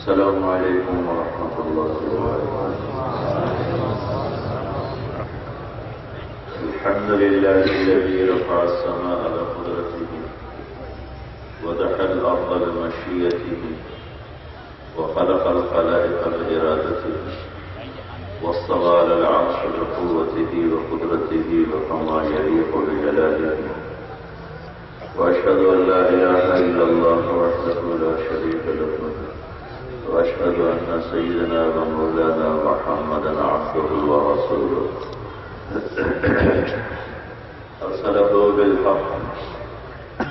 السلام علیکم ورحمۃ اللہ وبرکاتہ. الحمد لله الذي رفع السماء بقدرته ودحى الأرض بمشيئته وخلق الخلائق بإرادته واصطفى على العرش بقوته وقدرته وكما يليق بجلاله. وأشهد أن لا إله إلا الله وحده لا شريك له وأشهد أن سيدنا ومولانا محمدا عبده ورسوله أرسله بالحق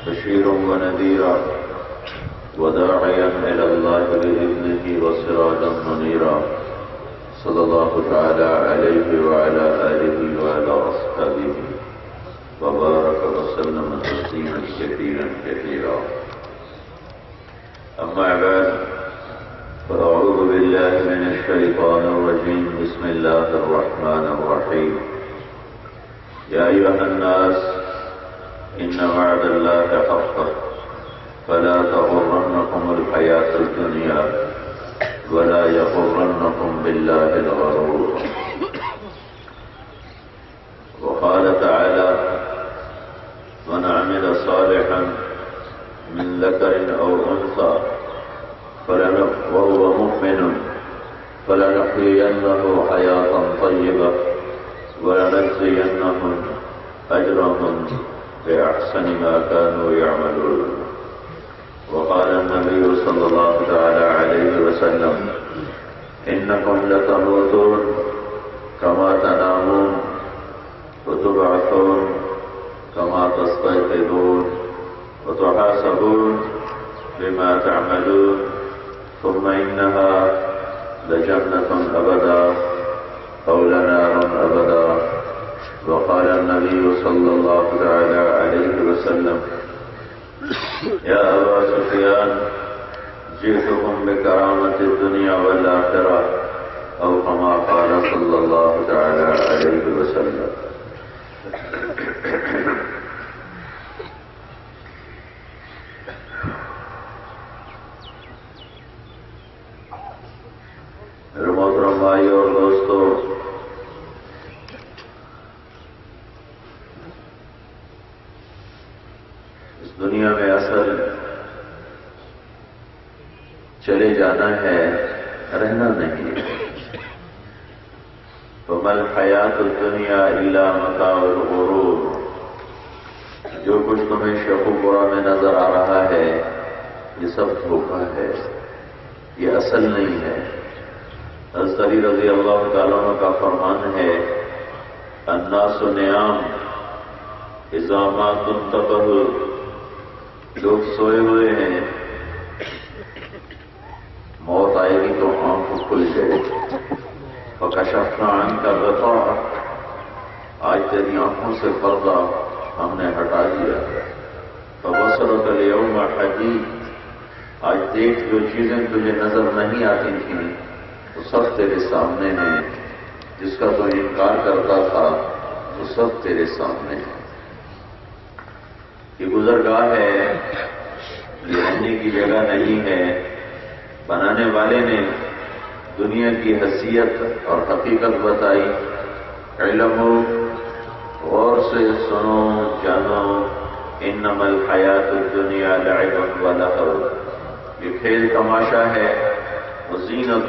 بشيرا ونذيرا وداعيا إلى الله بإذنه وسراجا منيرا صلى الله تعالى عليه وعلى آله وعلى أصحابه وبارك وسلم تسليما كثيرا كثيرا. أما بعد فأعوذ بالله من الشيطان الرجيم. بسم الله الرحمن الرحيم. يا أيها الناس إن وعد الله حق فلا تغرنكم الحياة الدنيا ولا يغرنكم بالله الغرور. وقال تعالى من عمل صالحا من ذكر أو أنثى وهو مؤمن فلنحيينه حياة طيبة ولنجزينهم أجرهم بأحسن ما كانوا يعملون. وقال النبي صلى الله تعالى عليه وسلم إنكم لتموتون كما تنامون وتبعثون كما تستيقظون وتحاسبون بما تعملون ثم إنها لجنة أبدا أو لنار أبدا. وقال النبي صلى الله تعالى عليه وسلم يا أبا سفيان جئتكم بكرامة الدنيا والآخرة أو كما قال صلى الله تعالى عليه وسلم. محترم بھائی اور دوستو، اس دنیا میں اصل چلے جانا ہے، رہنا نہیں. وَمَا الْحَيَاةُ الدُّنْيَا إِلَّا مَتَاعُ الْغُرُورِ. جو کچھ تمہیں شک و برا میں نظر آ رہا ہے یہ سب دھوکہ ہے، یہ اصل نہیں ہے. حضرت علی رضی اللہ تعالیٰ عنہ کا فرمان ہے الناس نیام اذا ما تنتبہوا. لوگ سوئے ہوئے ہیں، موت آئے گی تو آنکھ کھل جائے. فکشفنا عنک الغطاء. آج تیری آنکھوں سے پردہ ہم نے ہٹا دیا. فبصرک اليوم حدید. آج دیکھ جو چیزیں تجھے نظر نہیں آتی تھیں وہ سب تیرے سامنے ہیں. جس کا تو انکار کرتا تھا وہ سب تیرے سامنے ہے. یہ گزرگاہ ہے، یہ رہنے کی جگہ نہیں ہے. بنانے والے نے دنیا کی حیثیت اور حقیقت بتائی. علمو، غور سے سنو جانو، انما الحیات الدنیا لعب و لہو. یہ کھیل تماشا ہے، وزینت،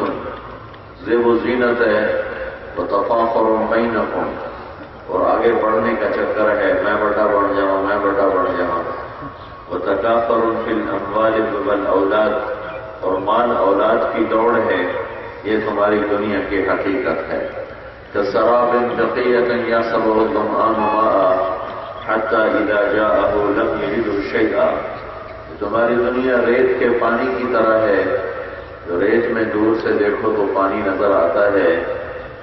زیب و زینت ہے، وتفاخر بینکم، اور آگے بڑھنے کا چکر ہے، میں بڑا بڑھ جاؤں، میں بڑا بڑھ جاؤں. وتکاثر فی الاموال والاولاد، اور مال اولاد کی دوڑ ہے. یہ تمہاری دنیا کی حقیقت ہے. كسراب بقية يحسبه الظمآن ماء حتى إذا جاءه لم يجده شيئا تمہاری دنیا ریت کے پانی کی طرح ہے، جو ریت میں دور سے دیکھو تو پانی نظر آتا ہے،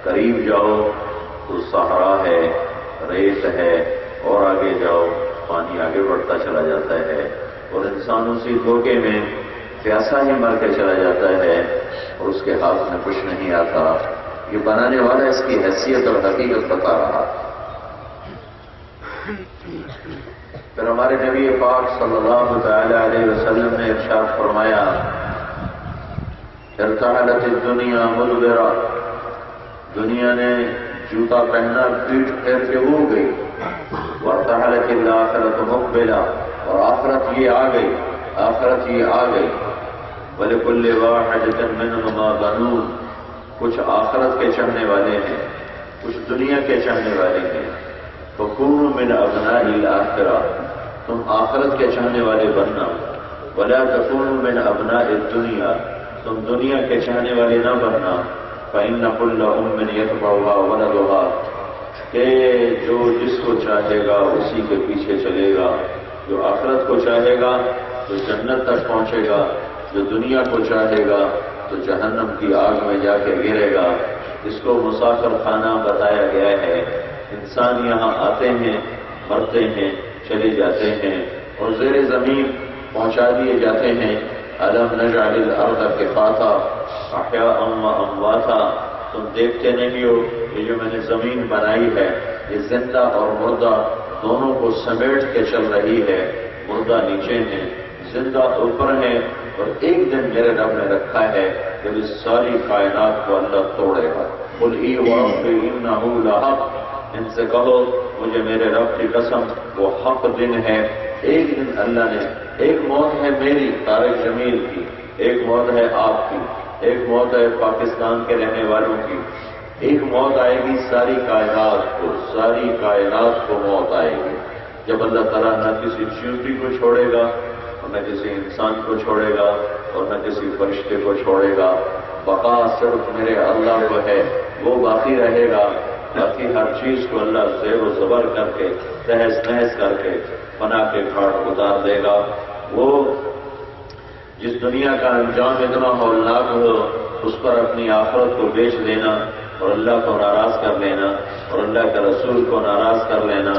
قریب جاؤ تو صحرا ہے، ریت ہے، اور آگے جاؤ پانی آگے بڑھتا چلا جاتا ہے، اور انسان اسی دھوکے میں پیاسا ہی مر کے چلا جاتا ہے اور اس کے ہاتھ میں کچھ نہیں آتا۔ یہ بنانے والا اس کی حیثیت اور حقیقت بتا رہا۔ پھر ہمارے نبی پاک صلی اللہ تعالی علیہ وسلم نے ارشاد فرمایا، ارتحلت الدنیا مدبرہ، دنیا نے جوتا پہنا پیٹ پھیر کے ہو گئی، وارتحلت الآخرۃ مقبلہ، اور آخرت یہ آ گئی، آخرت یہ آ گئی، وَلِكُلِّ وَاحِدٍ مِّنْهُمَا بَنُونَ، کچھ آخرت کے چاہنے والے ہیں، کچھ دنیا کے چاہنے والے ہیں، فَكُونُوا مِنْ أَبْنَاءِ الْآخِرَةِ، تم آخرت کے چاہنے والے بننا، وَلَا تَكُونُوا مِنْ أَبْنَاءِ الدُّنْيَا، تم دنیا کے چاہنے والے نہ بننا، فَإِنَّ كُلَّ أُمٍّ يَتْبَعُهَا وَلَدُهَا، کہ جو جس کو چاہے گا اسی کے پیچھے چلے گا، جو آخرت کو چاہے گا تو جنت تک پہنچے گا، جو دنیا کو چاہے گا تو جہنم کی آگ میں جا کے گرے گا۔ اس کو مسافر خانہ بتایا گیا ہے۔ انسان یہاں آتے ہیں، مرتے ہیں، چلے جاتے ہیں اور زیر زمین پہنچا دیے جاتے ہیں۔ أَلَمْ نَجْعَلِ الْأَرْضَ كِفَاتًا أَحْيَاءً وَأَمْوَاتًا، تم دیکھتے نہیں ہو کہ جو میں نے زمین بنائی ہے یہ زندہ اور مردہ دونوں کو سمیٹ کے چل رہی ہے، مردہ نیچے ہیں، زندہ اوپر ہیں، اور ایک دن میرے رب نے رکھا ہے کہ اس ساری کائنات کو اللہ توڑے گا۔ قُلْ إِي وَرَبِّي إِنَّهُ لَحَقٌّ، ان سے کہو مجھے میرے رب کی قسم وہ حق دن ہے۔ ایک دن اللہ نے، ایک موت ہے میری طارق جمیل کی، ایک موت ہے آپ کی، ایک موت ہے پاکستان کے رہنے والوں کی، ایک موت آئے گی ساری کائنات کو، ساری کائنات کو موت آئے گی، جب اللہ تعالیٰ نہ کسی چیونٹی کو چھوڑے گا اور نہ کسی انسان کو چھوڑے گا اور نہ کسی فرشتے کو چھوڑے گا۔ بقا صرف میرے اللہ کو ہے، وہ باقی رہے گا، باقی ہر چیز کو اللہ زیر و زبر کر کے، تہس نہس کر کے فنا کے گھاٹ اتار دے گا۔ وہ جس دنیا کا انجام اتنا ہولناک ہو اس پر اپنی آخرت کو بیچ دینا اور اللہ کو ناراض کر لینا اور اللہ کے رسول کو ناراض کر لینا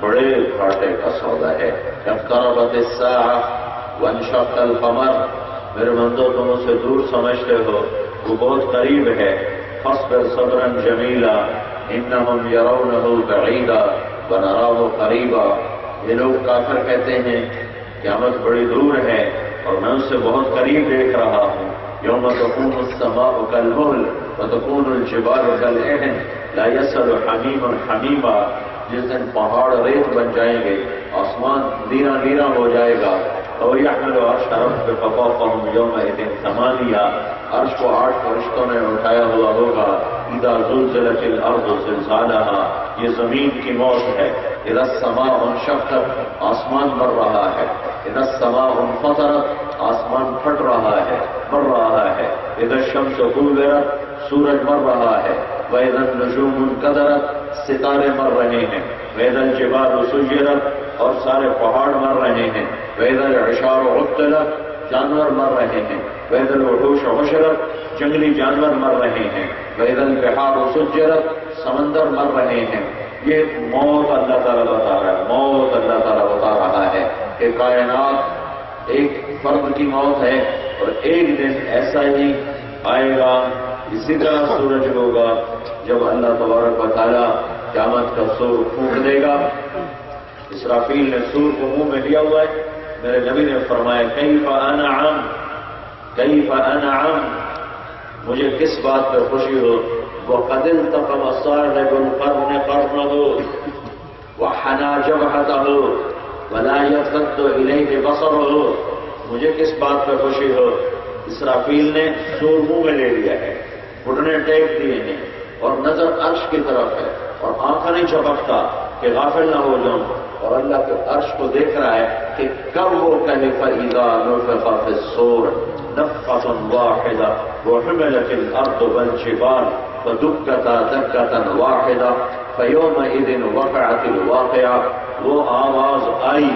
بڑے گھاٹے کا سودا ہے۔ اقتربت الساعة وانشق القمر، میرے بندو تم اسے دور سمجھتے ہو، وہ بہت قریب ہے۔ فاصبر صبرا جمیلا انہم یرونہ بعیدا ونراہ قریبا، یہ لوگ کافر کہتے ہیں قیامت بڑی دور ہے اور میں اسے بہت قریب دیکھ رہا ہوں۔ یوم تکون السماء کالمہل وتکون الجبال کالعہن لا یسأل حمیم حمیما، جس دن پہاڑ ریت بن جائیں گے، آسمان لیرا لیرا ہو جائے گا۔ اور یحمل عرش ربک فوقہم یومئذ ثمانیہ، عرش کو 8 فرشتوں نے اٹھایا ہوا ہوگا۔ اذا زلزلت الارض زلزالہا، یہ زمین کی موت ہے۔ اذا السماء انشقت، آسمان مر رہا ہے۔ اذا السماء انفطرت، آسمان پھٹ رہا ہے، مر رہا ہے۔ اذا الشمس کورت، سورج مر رہا ہے۔ واذا النجوم انکدرت، ستارے مر رہے ہیں۔ واذا الجبال سجرت، اور سارے پہاڑ مر رہے ہیں۔ واذا العشار عطلت، جانور مر رہے ہیں۔ واذا الوحوش حشرت، جنگلی جانور مر رہے ہیں۔ واذا البحار سجرت، سمندر مر رہے ہیں۔ یہ موت اللہ تعالیٰ بتا رہا ہے، موت اللہ تعالیٰ بتا رہا ہے کہ کائنات ایک فرد کی موت ہے اور ایک دن ایسا ہی آئے گا، اسی طرح سورج ہوگا جب اللہ تبارک و تعالیٰ قیامت کا سور پھونک دے گا۔ اسرافیل نے سور کو منہ میں لیا ہوا ہے، میرے نبی نے فرمایا کیف انعم، کیف انعم، مجھے کس بات پر خوشی ہو۔ وقد التقم صاحب القرن قرنه وحنى جبهته ولا يرتد اليه بصره، مجھے کس بات پر خوشی ہو، اسرافیل نے سور منہ میں لے لیا ہے، گھٹنے ٹیک دیے ہیں اور نظر عرش کی طرف ہے اور آنکھیں نہیں جھپکتا کہ غافل نہ ہو جاؤں، اور اللہ کے عرش کو دیکھ رہا ہے کہ کب وہ کہے فَإِذَا نُفِخَ فِي الصُّورِ نَفْخَةٌ وَاحِدَةٌ وَحُمِلَتِ الْأَرْضُ وَالْجِبَالُ فَدُكَّتَا دَكَّةً وَاحِدَةً فَيَوْمَئِذٍ وَقَعَتِ الْوَاقِعَةُ، وہ آواز آئی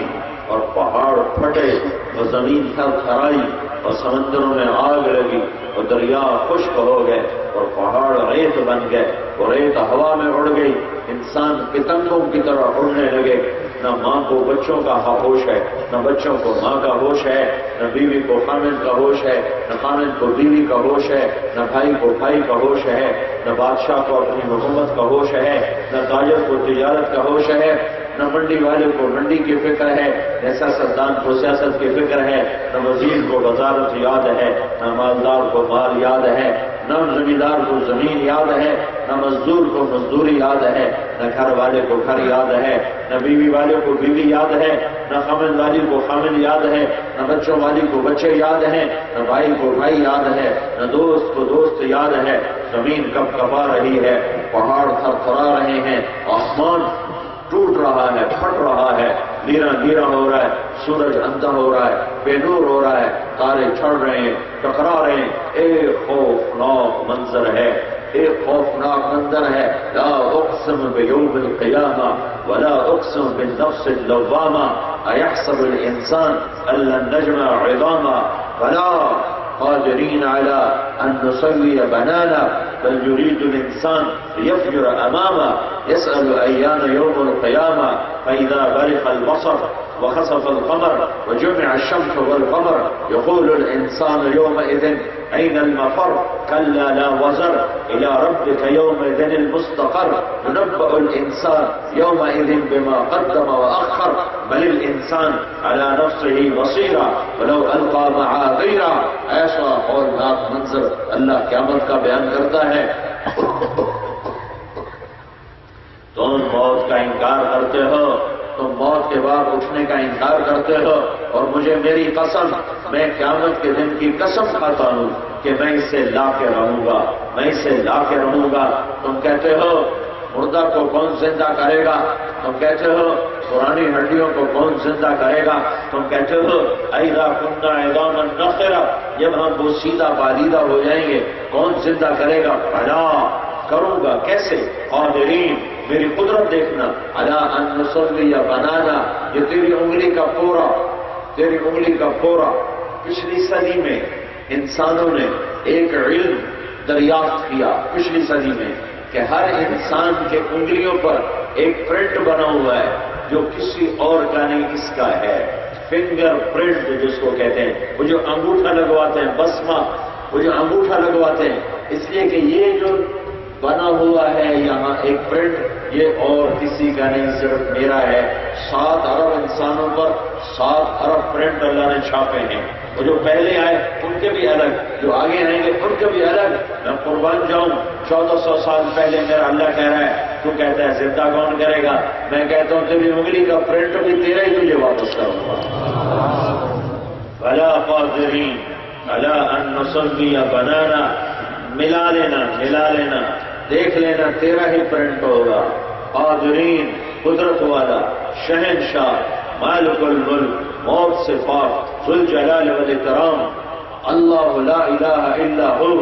اور پہاڑ پھٹے، اور زمین تھر تھرائی، اور سمندروں میں آگ لگی، اور دریا خشک ہو گئے، اور پہاڑ ریت بن گئے، اور ریت ہوا میں اڑ گئی، انسان پتنگوں کی طرح اڑنے لگے۔ نہ ماں کو بچوں کا ہوش ہے، نہ بچوں کو ماں کا ہوش ہے، نہ بیوی کو خامند کا ہوش ہے، نہ خامند کو بیوی کا ہوش ہے، نہ بھائی کو بھائی کا ہوش ہے، نہ بادشاہ کو اپنی حکومت کا ہوش ہے، نہ تاجر کو تجارت کا ہوش ہے، نہ منڈی والے کو منڈی کی فکر ہے، نہ سیاستدان کو سیاست کی فکر ہے، نہ وزیر کو وزارت یاد ہے، نہ مالدار کو مال یاد ہے، نہ زمیندار کو زمین یاد ہے، نہ مزدور کو مزدوری یاد ہے، نہ گھر والے کو گھر یاد ہے، نہ بیوی والے کو بیوی یاد ہے، نہ خامند والی کو خامند یاد ہے، نہ بچوں والی کو بچے یاد ہیں، نہ بھائی کو بھائی یاد ہے، نہ دوست کو دوست یاد ہے۔ زمین کب کبا رہی ہے، پہاڑ تھر تھرا رہے ہیں، آسمان ٹوٹ رہا ہے، پھٹ رہا ہے، لیرا لیرا ہو رہا ہے، سورج اندھا ہو رہا ہے، بے نور ہو رہا ہے، تارے چھڑ رہے ہیں، ٹکرا رہے ہیں۔ ایک خوفناک منظر ہے، ایک خوفناک منظر ہے۔ لا اقسم بیوم القیامہ ولا اقسم بالنفس اللوامہ ایحسب الانسان ان لن نجمع عظاما بلا قادرین علی ان نسوی بنانا بل يريد الانسان ليفجر امامه يسأل ايان يوم القيامة فاذا برق البصر وخسف القمر وجمع الشمس والقمر يقول الانسان يومئذ اين المفر كلا لا وزر الى ربك يومئذ المستقر ينبأ الانسان يومئذ بما قدم واخر بل الانسان على نفسه بصيرا ولو القى معاذيرا۔ ایسا ہولناک منظر اللہ قیامت کا بیان کرتا ہے۔ تم موت کا انکار کرتے ہو، تم موت کے بعد اٹھنے کا انکار کرتے ہو، اور مجھے میری قسم، میں قیامت کے دن کی قسم کھاتا ہوں کہ میں اس سے لا کے رہوں گا، میں اس سے لا کے رہوں گا۔ تم کہتے ہو مردہ کو کون زندہ کرے گا، تم کہتے ہو پرانی ہڈیوں کو کون زندہ کرے گا، تم کہتے ہو اذا كنا عظاما نخرا، جب ہم بوسیدہ بالیدہ ہو جائیں گے کون زندہ کرے گا؟ بلا کروں گا، کیسے؟ قادرین، میری قدرت دیکھنا، علی ان نسوی بنانا، یہ تیری انگلی کا پورا، تیری انگلی کا پورا۔ پچھلی صدی میں انسانوں نے ایک علم دریافت کیا، پچھلی صدی میں، کہ ہر انسان کے انگلیوں پر ایک پرنٹ بنا ہوا ہے جو کسی اور کا نہیں، اس کا ہے۔ فنگر پرنٹ جس کو کہتے ہیں، وہ جو انگوٹھا لگواتے ہیں، بسمہ، وہ جو انگوٹھا لگواتے ہیں، اس لیے کہ یہ جو بنا ہوا ہے یہاں ایک پرنٹ، یہ اور کسی کا نہیں، صرف میرا ہے۔ 7 ارب انسانوں پر 7 ارب پرنٹ اللہ نے چھاپے ہیں، وہ جو پہلے آئے ان کے بھی الگ، جو آگے آئیں گے ان کے بھی الگ۔ میں قربان جاؤں، 1400 سال پہلے میرا اللہ کہہ رہا ہے، تو کہتا ہے زندہ کون کرے گا؟ میں کہتا ہوں تیری انگلی کا پرنٹ بھی تیرا ہی تجھے واپس کروں گا۔ بلا قادرین علی ان نسوی بنانا، ملا لینا، ملا لینا، دیکھ لینا تیرا ہی پرنٹ ہوگا۔ قادرین، قدرت والا، شہنشاہ، مالک الملک، موت سے پاک، ذوالجلال والاکرام، اللہ لا الہ الا ہو،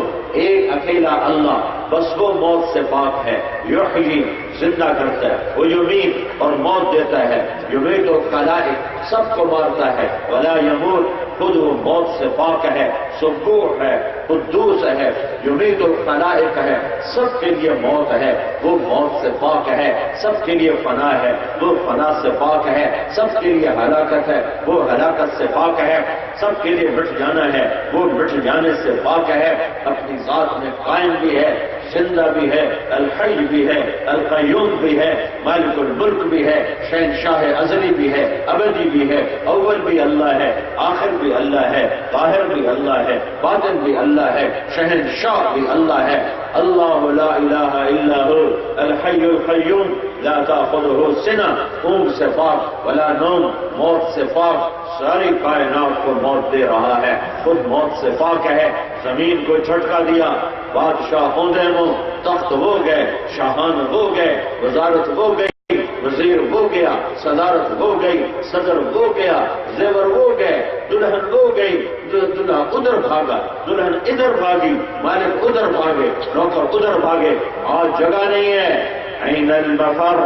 ایک اکیلا اللہ، بس وہ موت سے پاک ہے۔ یحیی، زندہ کرتا ہے، وہ یمیت اور موت دیتا ہے، یمیت و خلائق، سب کو مارتا ہے، ولا یموت، خود وہ موت سے پاک ہے، سبوح ہے، قدوس ہے، یمیت الخلائق ہے، سب کے لیے موت ہے، وہ موت سے پاک ہے، سب کے لیے فنا ہے، وہ فنا سے پاک ہے، سب کے لیے ہلاکت ہے، وہ ہلاکت سے پاک ہے، سب کے لیے مٹ جانا ہے، وہ مٹ جانے سے پاک ہے، اپنی ذات میں قائم بھی ہے، زندہ بھی ہے، الحی بھی ہے، القیوم بھی ہے، مالک الملک بھی ہے، شہنشاہ ازلی بھی ہے، ابدی بھی ہے، اول بھی اللہ ہے، آخر بھی اللہ ہے، ظاہر بھی اللہ ہے، باطن بھی اللہ ہے، شہنشاہ بھی اللہ ہے۔ اللہ لا الہ الا ہو الحی القیوم لا تأخذہ سنہ، اونگ سے پاک، ولا نوم، موت سے پاک، ساری کائنات کو موت دے رہا ہے، خود موت سے پاک ہے۔ زمین کو جھٹکا دیا، بادشاہ ہوندے مو، تخت ہو گئے، شاہان ہو گئے، وزارت ہو گئی، وزیر ہو گیا، صدارت ہو گئی، صدر ہو گیا، زیور ہو گئے، دلہن ہو گئی، دلہا ادھر بھاگا، دلہن ادھر بھاگی، مالک ادھر بھاگے، نوکر ادھر بھاگے، آج جگہ نہیں ہے۔ این المفر،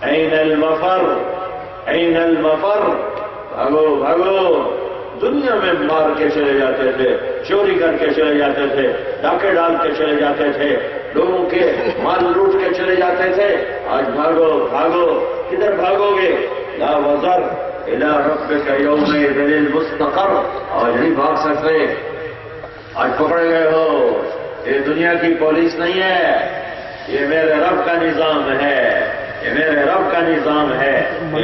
این المفر، این المفر، بھاگو بھاگو. دنیا میں مار کے چلے جاتے تھے، چوری کر کے چلے جاتے تھے، ڈاکے ڈال کے چلے جاتے تھے، لوگوں کے مال لوٹ کے چلے جاتے تھے. آج بھاگو بھاگو. کدھر بھاگو گے؟ لا وزر الى ربک یومئذ المستقر. آج نہیں بھاگ سکتے. آج پکڑے گئے ہو. یہ دنیا کی پولیس نہیں ہے، یہ میرے رب کا نظام ہے، یہ میرے رب کا نظام ہے.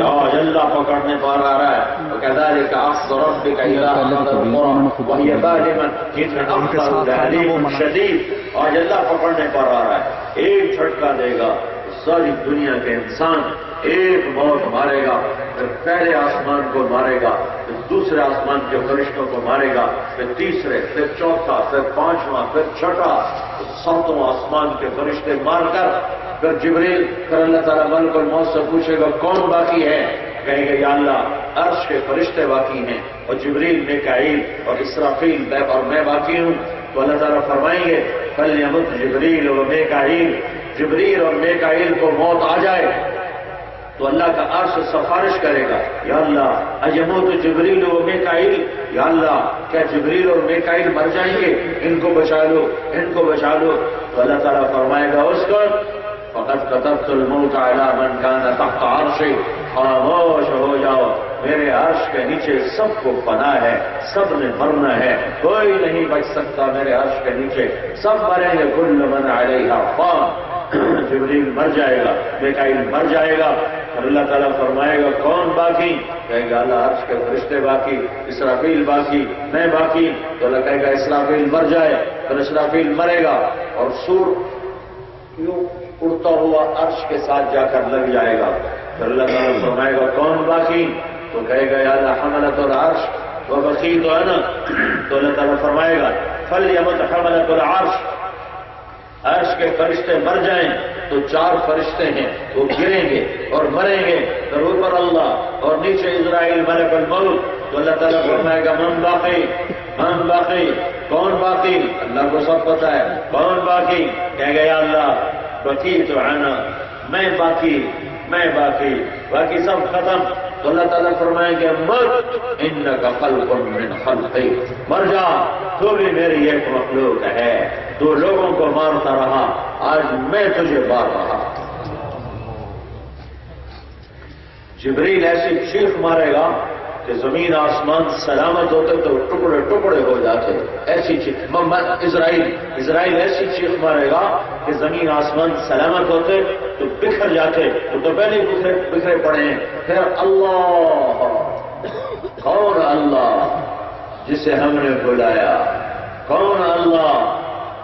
آج اللہ پکڑنے پر آ رہا ہے. وَكَذَلِكَ أَخْذُ رَبِّكَ إِذَا أَخَذَ الْقُرَىٰ وَهِيَ ظَالِمَةٌ إِنَّ أَخْذَهُ أَلِيمٌ شَدِيدٌ. آج اللہ پکڑنے پر آ رہا ہے. ایک جھٹکا دے گا، ساری دنیا کے انسان ایک موت مارے گا. پھر پہلے آسمان کو مارے گا، پھر دوسرے آسمان کے فرشتوں کو مارے گا، پھر تیسرے، پھر چوتھا، پھر پانچواں، پھر چھٹا. ساتوں آسمان کے فرشتے مار کر پھر جبریل، پھر اللہ تعالیٰ ملک الموت سے پوچھے گا کون باقی ہے؟ کہیں گے یا اللہ عرش کے فرشتے باقی ہیں، اور جبریل، میکائیل اور اسرافیل اور میں باقی ہوں. تو اللہ تعالیٰ فرمائیں گے فَلْيَمُتْ جبریل و میکائیل. جبریل اور میکائیل کو موت آ جائے تو اللہ کا عرش سفارش کرے گا یا اللہ اجموت جبریل و میکائیل. یا اللہ کیا جبریل اور میکائیل مر جائیں گے؟ ان کو بچا لو، ان کو بچا لو. تو اللہ تعالیٰ فرمائے گا اس کو فَقَدْ كَتَبْتُ الْمَوْتَ عَلَىٰ مَنْ كَانَ تَحْتَ عَرْشِي. خاموش ہو جاؤ، میرے عرش کے نیچے سب کو پناہ ہے، سب نے مرنا ہے، کوئی نہیں بچ سکتا میرے عرش کے نیچے. سب مریں گے. كُلُّ مَنْ عَلَيْهَا فَانٍ. جبریل مر جائے گا، میکائیل مر جائے گا. اللہ تعالیٰ فرمائے گا کون باقی؟ کہے گا اللہ عرش کے فرشتے باقی، اسرافیل باقی، میں باقی. تو اللہ کہے گا اسرافیل مر جائے. پھر اسرافیل مرے گا اور سور کیوں اڑتا ہوا عرش کے ساتھ جا کر لگ جائے گا. پھر اللہ تعالیٰ فرمائے گا کون باقی؟ تو کہے گا یا اللہ حملۃ العرش وبقیت انا. تو اللہ تعالیٰ فرمائے گا فلیمت حملۃ العرش. عرش کے فرشتے مر جائیں تو 4 فرشتے ہیں وہ گریں گے اور مریں گے. پھر اوپر اللہ اور نیچے اسرائیل ملک الموت. تو اللہ تعالیٰ فرمائے گا من باقی، من باقی، کون باقی؟ اللہ کو سب پتہ ہے کون باقی. کہے گا یا اللہ بقیت انا، میں باقی، میں باقی، باقی سب ختم. تو اللہ تعالیٰ فرمائیں گے مت انک خلق من خلقی. مر جا، تو بھی میری ایک مخلوق ہے. 2 لوگوں کو مارتا رہا، آج میں تجھے مار رہا. جبریل ایسی چیخ مارے گا کہ زمین آسمان سلامت ہوتے تو ٹکڑے ٹکڑے ہو جاتے. ایسی چیخ. اسرائیل ایسی چیخ مارے گا کہ زمین آسمان سلامت ہوتے تو بکھر جاتے. تو پہلے بکھرے پڑے ہیں. پھر اللہ، کون اللہ جسے ہم نے بلایا؟ کون اللہ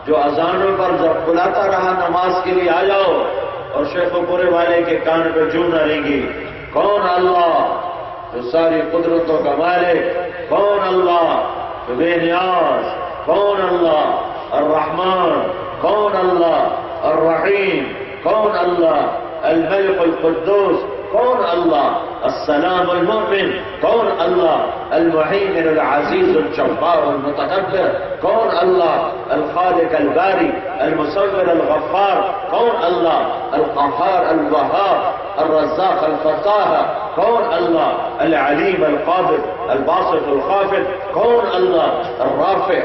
جو اذانوں پر جب بلاتا رہا نماز کے لیے آ جاؤ اور شیخ و پورے والے کے کان پہ جو نہ رہیں گی؟ کون اللہ جو ساری قدرتوں کا مالک؟ کون اللہ جو بے نیاز؟ کون اللہ الرحمن؟ کون اللہ الرحیم؟ کون اللہ الملک القدوس؟ کون اللہ السلام المؤمن؟ کون اللہ المهيمن العزيز الجبار المتكبر؟ کون اللہ الخالق الباری المصور الغفار؟ کون اللہ القهار الوهاب الرزاق الفتاح؟ کون اللہ العلیم القابض الباسط الخافض؟ کون اللہ الرافع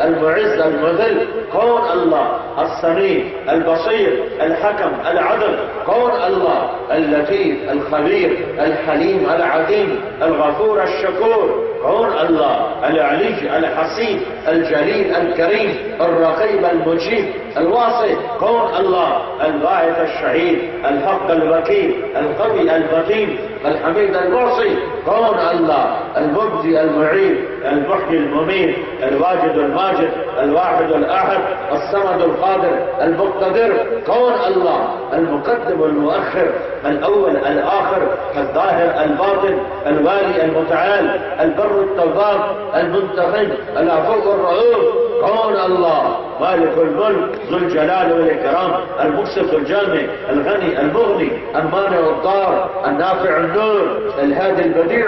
المعز المذل؟ کون اللہ السمیع البصیر الحکم العدل؟ کون اللہ اللطیف الخبیر الحلیم العظیم الغفور الشکور؟ کون اللہ العلی الحسیب الجلیل الکریم الرقیب المجیب الواسع؟ کون اللہ الواحد الشہید الحق الوکیل القوی المتین الحمید المعصی؟ کون اللہ المبدی المعید المحیی الممید الواجد الماجد الواحد الاحد الصمد القادر المقتدر؟ کون اللہ المقدم المؤخر الاول الاخر الظاهر الباطن الوالي المتعال البر التواب المنتقم العفو الرؤوف؟ کون اللہ مالک الملک ذو الجلال والاکرام المقسط الجامع الغنی المغنی المانع الضار النافع النور الهادي البديع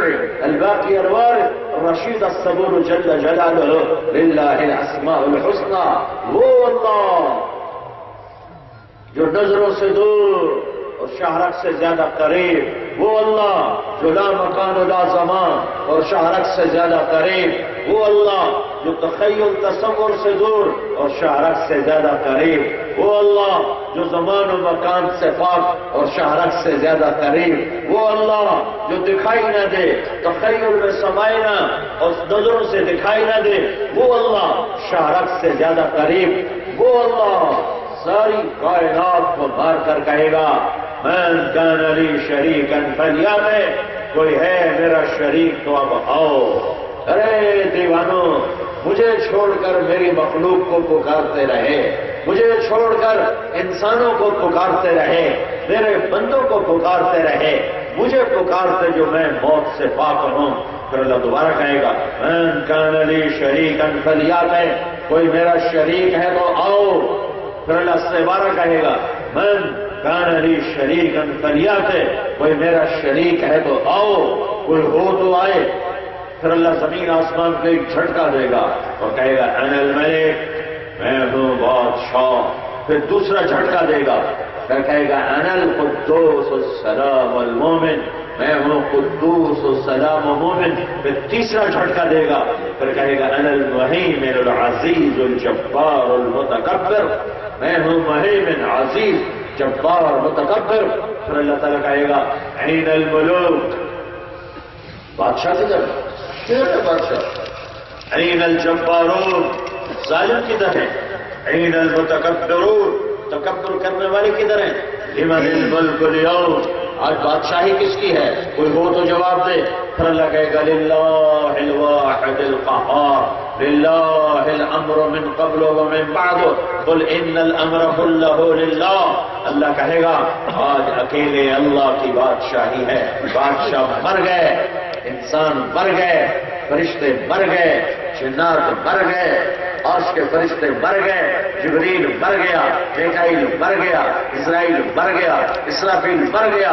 الباقي الوارث الرشید الصبور جل جلالہ للہ الاسماء الحسنى. وہ اللہ جو نظروں سے دور اور شہرت سے زیادہ قریب وہ اللہ جو لا مکان و لا زمان اور شہرک سے زیادہ قریب، وہ اللہ جو تخیل تصور سے دور اور شہرک سے زیادہ قریب، وہ اللہ جو زمان و مکان سے پاک اور شہرک سے زیادہ قریب، وہ اللہ جو دکھائی نہ دے، تخیل میں سمائے نہ اور نظروں سے دکھائی نہ دے، وہ اللہ شہرک سے زیادہ قریب، وہ اللہ ساری کائنات کو مار کر کہے گا من کان لی شریکا فلیأتی، کوئی ہے میرا شریک تو اب آؤ۔ ارے دیوانو، مجھے چھوڑ کر میری مخلوق کو پکارتے رہے، مجھے چھوڑ کر انسانوں کو پکارتے رہے، میرے بندوں کو پکارتے رہے، مجھے پکارتے جو میں موت سے پاک ہوں۔ پھر اللہ دوبارہ کہے گا من کان لی شریکا فلیأتی، کوئی میرا شریک ہے تو آؤ۔ پھر اللہ سے دوبارہ کہے گا من کان لی شریکا فلیأتی، کوئی میرا شریک ہے تو آؤ، کوئی ہو تو آئے۔ پھر اللہ زمین آسمان کو ایک جھٹکا دے گا اور کہے گا انا الملک، میں ہوں بادشاہ۔ پھر دوسرا جھٹکا دے گا، پھر کہے گا انا القدوس السلام المومن، میں ہوں قدوس السلام مومن۔ پھر تیسرا جھٹکا دے گا، پھر کہے گا انا المہیمن العزیز الجبار المتکبر، میں ہوں مہیمن عزیز جبار متکبر۔ پھر اللہ تعالیٰ کہے گا این الملوک، بادشاہ کدھر ہے بادشاہ؟ این الجبارون، ظالم کدھر ہے؟ این المتکبرون، تکبر کرنے والے کدھر ہیں؟ لمن الملک اليوم، آج بادشاہی کس کی ہے؟ کوئی ہو تو جواب دے۔ پھر اللہ کہے گا للہ الواحد القہار، للہ الامر من قبل ومن بعد قل ان الامر كله للہ۔ اللہ کہے گا آج اکیلے اللہ کی بادشاہی ہے۔ بادشاہ مر گئے، انسان مر گئے، فرشتے مر گئے، جنات مر گئے، عرش کے فرشتے مر گئے، جبریل مر گیا، میکائیل مر گیا، اسرائیل مر گیا، اسرافیل مر گیا۔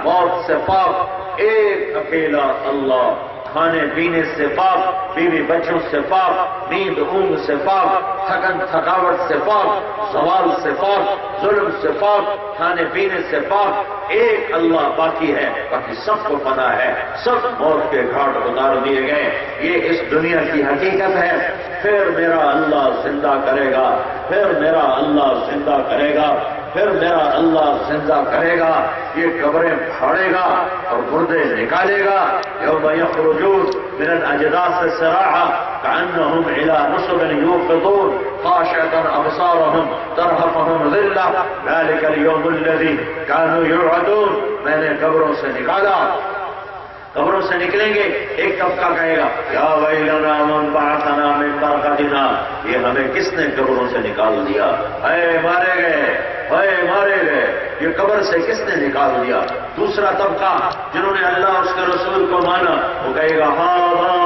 موت سے پاک ایک اکیلا اللہ، کھانے پینے سے پاک، بیوی بچوں سے پاک، نیند اونگ سے پاک، تھکن تھکاوٹ سے پاک، زوال سے پاک، ظلم سے پاک، کھانے پینے سے پاک، ایک اللہ باقی ہے، باقی سب کو پتہ ہے، سب موت کے گھاٹ اتار دیے گئے۔ یہ اس دنیا کی حقیقت ہے۔ پھر میرا اللہ زندہ کرے گا، پھر میرا اللہ زندہ کرے گا، پھر میرا اللہ زندہ کرے گا۔ یہ قبریں پھاڑے گا اور مردے نکالے گا۔ یوم یخرجون من الاجداث سراعا کأنهم الى نصب یوقظون خاشعة ابصارهم ترهقهم ذلة ذلك اليوم الذي كانوا يوعدون۔ میں نے قبروں سے نکالا، قبروں سے نکلیں گے، ایک طبقہ کہے گا یا ویلنا من بعثنا من مرقدنا، یہ ہمیں کس نے قبروں سے نکال دیا، اے مارے گئے، اے مارے گئے، یہ قبر سے کس نے نکال دیا۔ دوسرا طبقہ جنہوں نے اللہ اس کے رسول کو مانا، وہ کہے گا ہاذا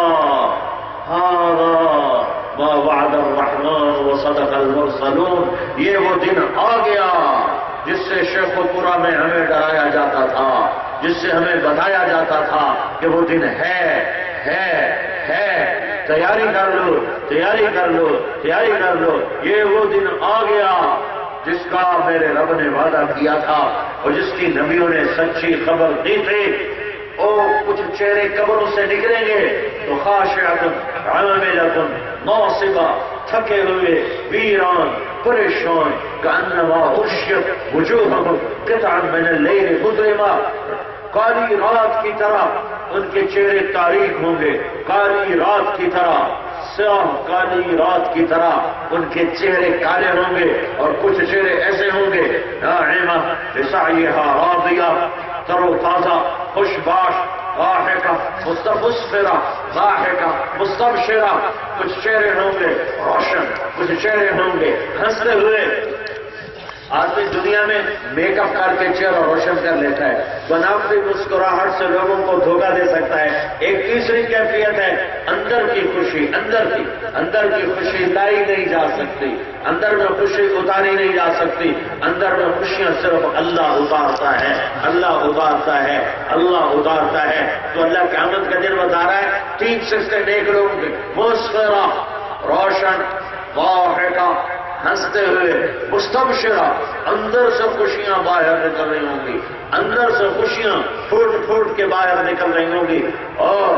ما وعد الرحمن وصدق المرسلون، یہ وہ دن آ گیا جس سے شیخ و پورا میں ہمیں ڈرایا جاتا تھا، جس سے ہمیں بتایا جاتا تھا کہ وہ دن ہے، تیاری کر لو، تیاری کر لو، تیاری کر لو، یہ وہ دن آ گیا جس کا میرے رب نے وعدہ کیا تھا اور جس کی نبیوں نے سچی خبر دی تھی۔ اور کچھ چہرے قبروں سے نکلیں گے تو خاشعۃ عاملۃ ناصبہ، تھکے ہوئے، ویران، پریشان، کأنما غشیت وجوہہم قطعا من اللیل مظلما، کالی رات کی طرح ان کے چہرے تاریک ہوں گے، کالی رات کی طرح، سیاہ کالی رات کی طرح ان کے چہرے کالے ہوں گے، اور کچھ چہرے ایسے ہوں گے ناعمہ لسعیہا راضیہ، تر و تازہ، خوش باش، ضاحکہ مستبشرہ، ضاحکہ مستبشرہ، کچھ چہرے ہوں گے روشن، کچھ چہرے ہوں گے ہنستے ہوئے۔ آدمی دنیا میں میک اپ کر کے چہرہ روشن کر لیتا ہے، بناوٹی مسکراہٹ سے لوگوں کو دھوکہ دے سکتا ہے۔ ایک تیسری کیفیت ہے اندر کی خوشی، اندر کی خوشی لائی نہیں جا سکتی، اندر میں خوشی اتاری نہیں جا سکتی، اندر میں خوشیاں صرف اللہ اتارتا ہے، اللہ اتارتا ہے، اللہ اتارتا ہے۔ تو اللہ قیامت کا دن بتا رہا ہے 3 سسٹے دیکھ لو گے، مسکرہ، روشن، ضاحکہ، ہنستے ہوئے، مستبشرہ، اندر سے خوشیاں باہر نکل رہی ہوں گی، اندر سے خوشیاں پھوٹ پھوٹ کے باہر نکل رہی ہوں گی، اور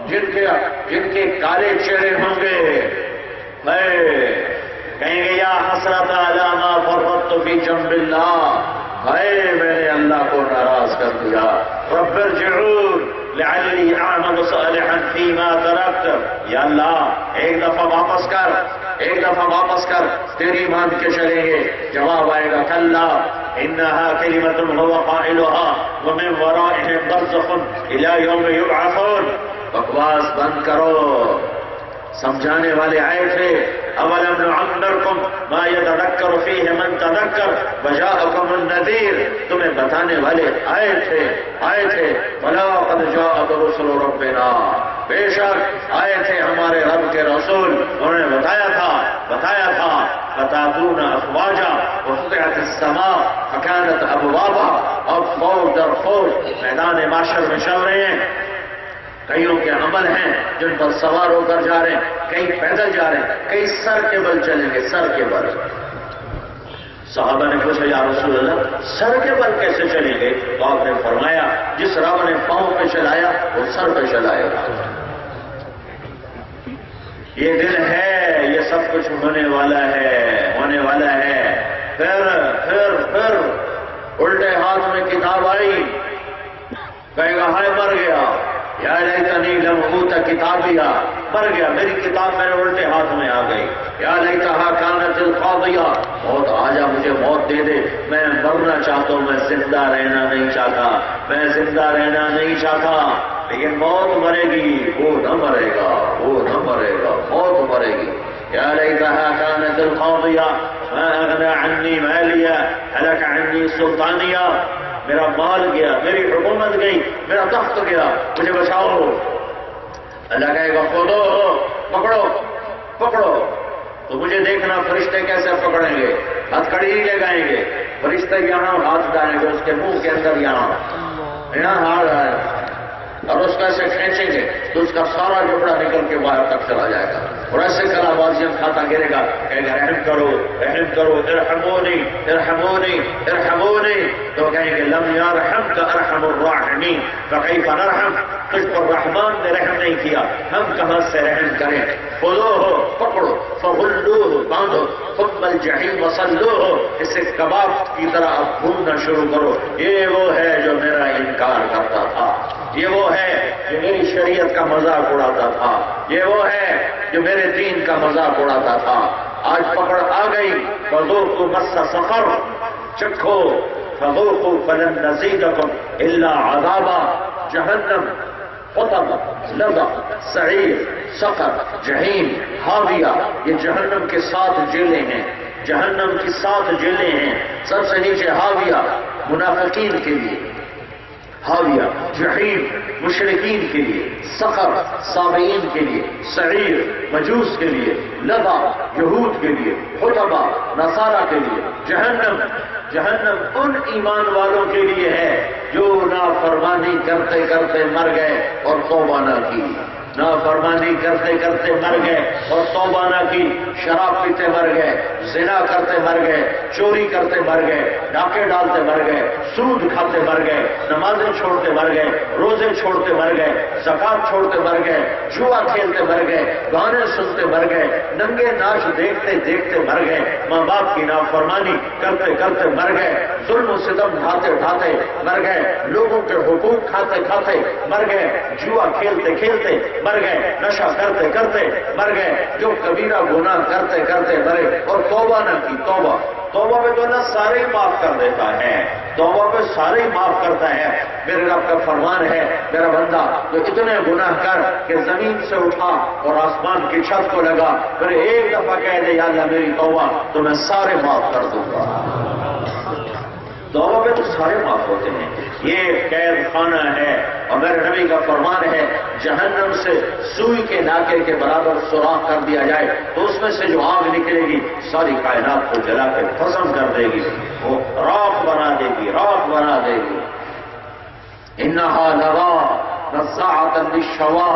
جن کے کالے چہرے ہوں گے کہیں گے یا حسرت علی ما فرطت فی جنب اللہ، میں نے اللہ کو ناراض کر دیا، رب ارجعون لعلی اعمل صالحا فیما ترکت، یا اللہ ایک دفعہ واپس کر، تیری مان کے چلیں گے۔ جواب آئے گا کلا انہا کلمۃ هو قائلها ومن ورائهم برزخ الی یوم یبعثون۔ بکواس بند کرو، سمجھانے والے آئے تھے، اولم نعمرکم ما یتذکر فیہ من تذکر وجاءکم النذیر، تمہیں بتانے والے آئے تھے، بلا قد جاءت رسل ربنا، بے شک آئے تھے ہمارے رب کے رسول، انہوں نے بتایا تھا فتاتون افواجا وفتحت السماء فكانت ابوابا، اب فوج در فوج میدان معشر میں چل رہے ہیں، کئیوں کے عمل ہیں جن پر سوار ہو کر جا رہے ہیں، کئی پیدل جا رہے ہیں، کئی سر کے بل چلیں گے، سر کے بل۔ صحابہ نے پوچھا یا رسول اللہ سر کے بل کیسے چلیں گے؟ تو آپ نے فرمایا جس رب نے پاؤں پہ چلایا وہ سر پہ چلائے گا۔ یہ دل ہے، یہ سب کچھ ہونے والا ہے۔ پھر الٹے ہاتھ میں کتاب آئی، کہے گا ہائے مر گیا، یا لیتنی لم اوت کتابیا، مر گیا، میری کتاب میرے الٹے ہاتھ میں آ گئی، یا لیتہا کانت القاضیہ، موت آجا مجھے موت دے دے، میں مرنا چاہتا ہوں، میں زندہ رہنا نہیں چاہتا، لیکن موت مرے گی، وہ نہ مرے گا، موت مرے گی۔ یا لیتہا کانت القاضیہ ما اغنی عنی مالیہ ہلک عنی سلطانیہ، میرا مال گیا، میری حکومت گئی، میرا تخت گیا، مجھے بچاؤ۔ اللہ کہے گا خودو پکڑو، تو مجھے دیکھنا فرشتے کیسے پکڑیں گے، ہتھ کڑی ہی لگائیں گے، فرشتے یہاں ہاتھ ڈالیں گے، اس کے منہ کے اندر یہاں ہاتھ آئے اور اس کا ایسے کھینچیں گے تو اس کا سارا جبڑا نکل کے باہر تک چلا جائے گا، اور ایسے کلا بازیاں کھاتا گرے گا، کہے گا رحم کرو، ارحمونی، تو کہیں گے لم یرحمک ارحم الراحمین، فکیف نرحم، تجھ پر رحمان نے رحم نہیں کیا، ہم کہاں سے رحم کریں؟ خذوہ پکڑو، فغلوہ باندھو، ثم الجحیم صلوہ، اسے کباب کی طرح اب بھوننا شروع کرو۔ یہ وہ ہے جو میرا انکار کرتا تھا، یہ وہ ہے جو میری شریعت کا مذاق اڑاتا تھا، یہ وہ ہے جو میرے دین کا مذاق اڑاتا تھا، آج پکڑ آ گئی۔ فذوقوا مس سقر، چکھو، فذوقوا فلن نزیدکم الا عذابا، جہنم، حطب، لظى، سعیر، سقر، جہیم، حاویہ، یہ جہنم کے 7 جیلیں ہیں، جہنم کی 7 جیلیں ہیں، سب سے نیچے حاویہ منافقین کے لیے، حاویہ جہیم مشرکین کے لیے، سقر صابئین کے لیے، سعیر مجوس کے لیے، لظى یہود کے لیے، حطبہ نصارہ کے لیے۔ جہنم ان ایمان والوں کے لیے ہے جو نافرمانی کرتے کرتے مر گئے اور توبہ نہ کی، نافرمانی کرتے کرتے مر گئے اور توبہ نہ کی، شراب پیتے مر گئے، زنا کرتے مر گئے، چوری کرتے مر گئے، ڈاکے ڈالتے مر گئے، سود کھاتے مر گئے، نمازیں چھوڑتے مر گئے، روزے چھوڑتے مر گئے، زکات چھوڑتے مر گئے، جوا کھیلتے مر گئے، گانے سنتے مر گئے، ننگے ناچ دیکھتے دیکھتے مر گئے، ماں باپ کی نافرمانی کرتے کرتے مر گئے، ظلم و ستم ڈھاتے ڈھاتے مر گئے، لوگوں کے حقوق کھاتے کھاتے مر گئے، جوا کھیلتے کھیلتے مر گئے، نشہ کرتے کرتے مر گئے، جو کبیرہ گناہ کرتے کرتے مرے اور توبہ نہ کی۔ توبہ پہ تو اللہ سارے ہی معاف کر دیتا ہے، توبہ پہ سارے ہی معاف کرتا ہے۔ میرے رب کا فرمان ہے، میرا بندہ تو اتنے گناہ کر کہ زمین سے اٹھا اور آسمان کی چھت کو لگا، پھر ایک دفعہ کہہ دے یا اللہ میری توبہ، تو میں سارے معاف کر دوں گا۔ توبہ پہ تو سارے معاف ہوتے ہیں، یہ قید خانہ ہے، اور میرے نبی کا فرمان ہے جہنم سے سوئی کے ناکے کے برابر سوراخ کر دیا جائے تو اس میں سے جو آگ نکلے گی ساری کائنات کو جلا کر ختم کر دے گی، وہ راکھ بنا دے گی۔ انہا لظیٰ نزاعۃ للشوا،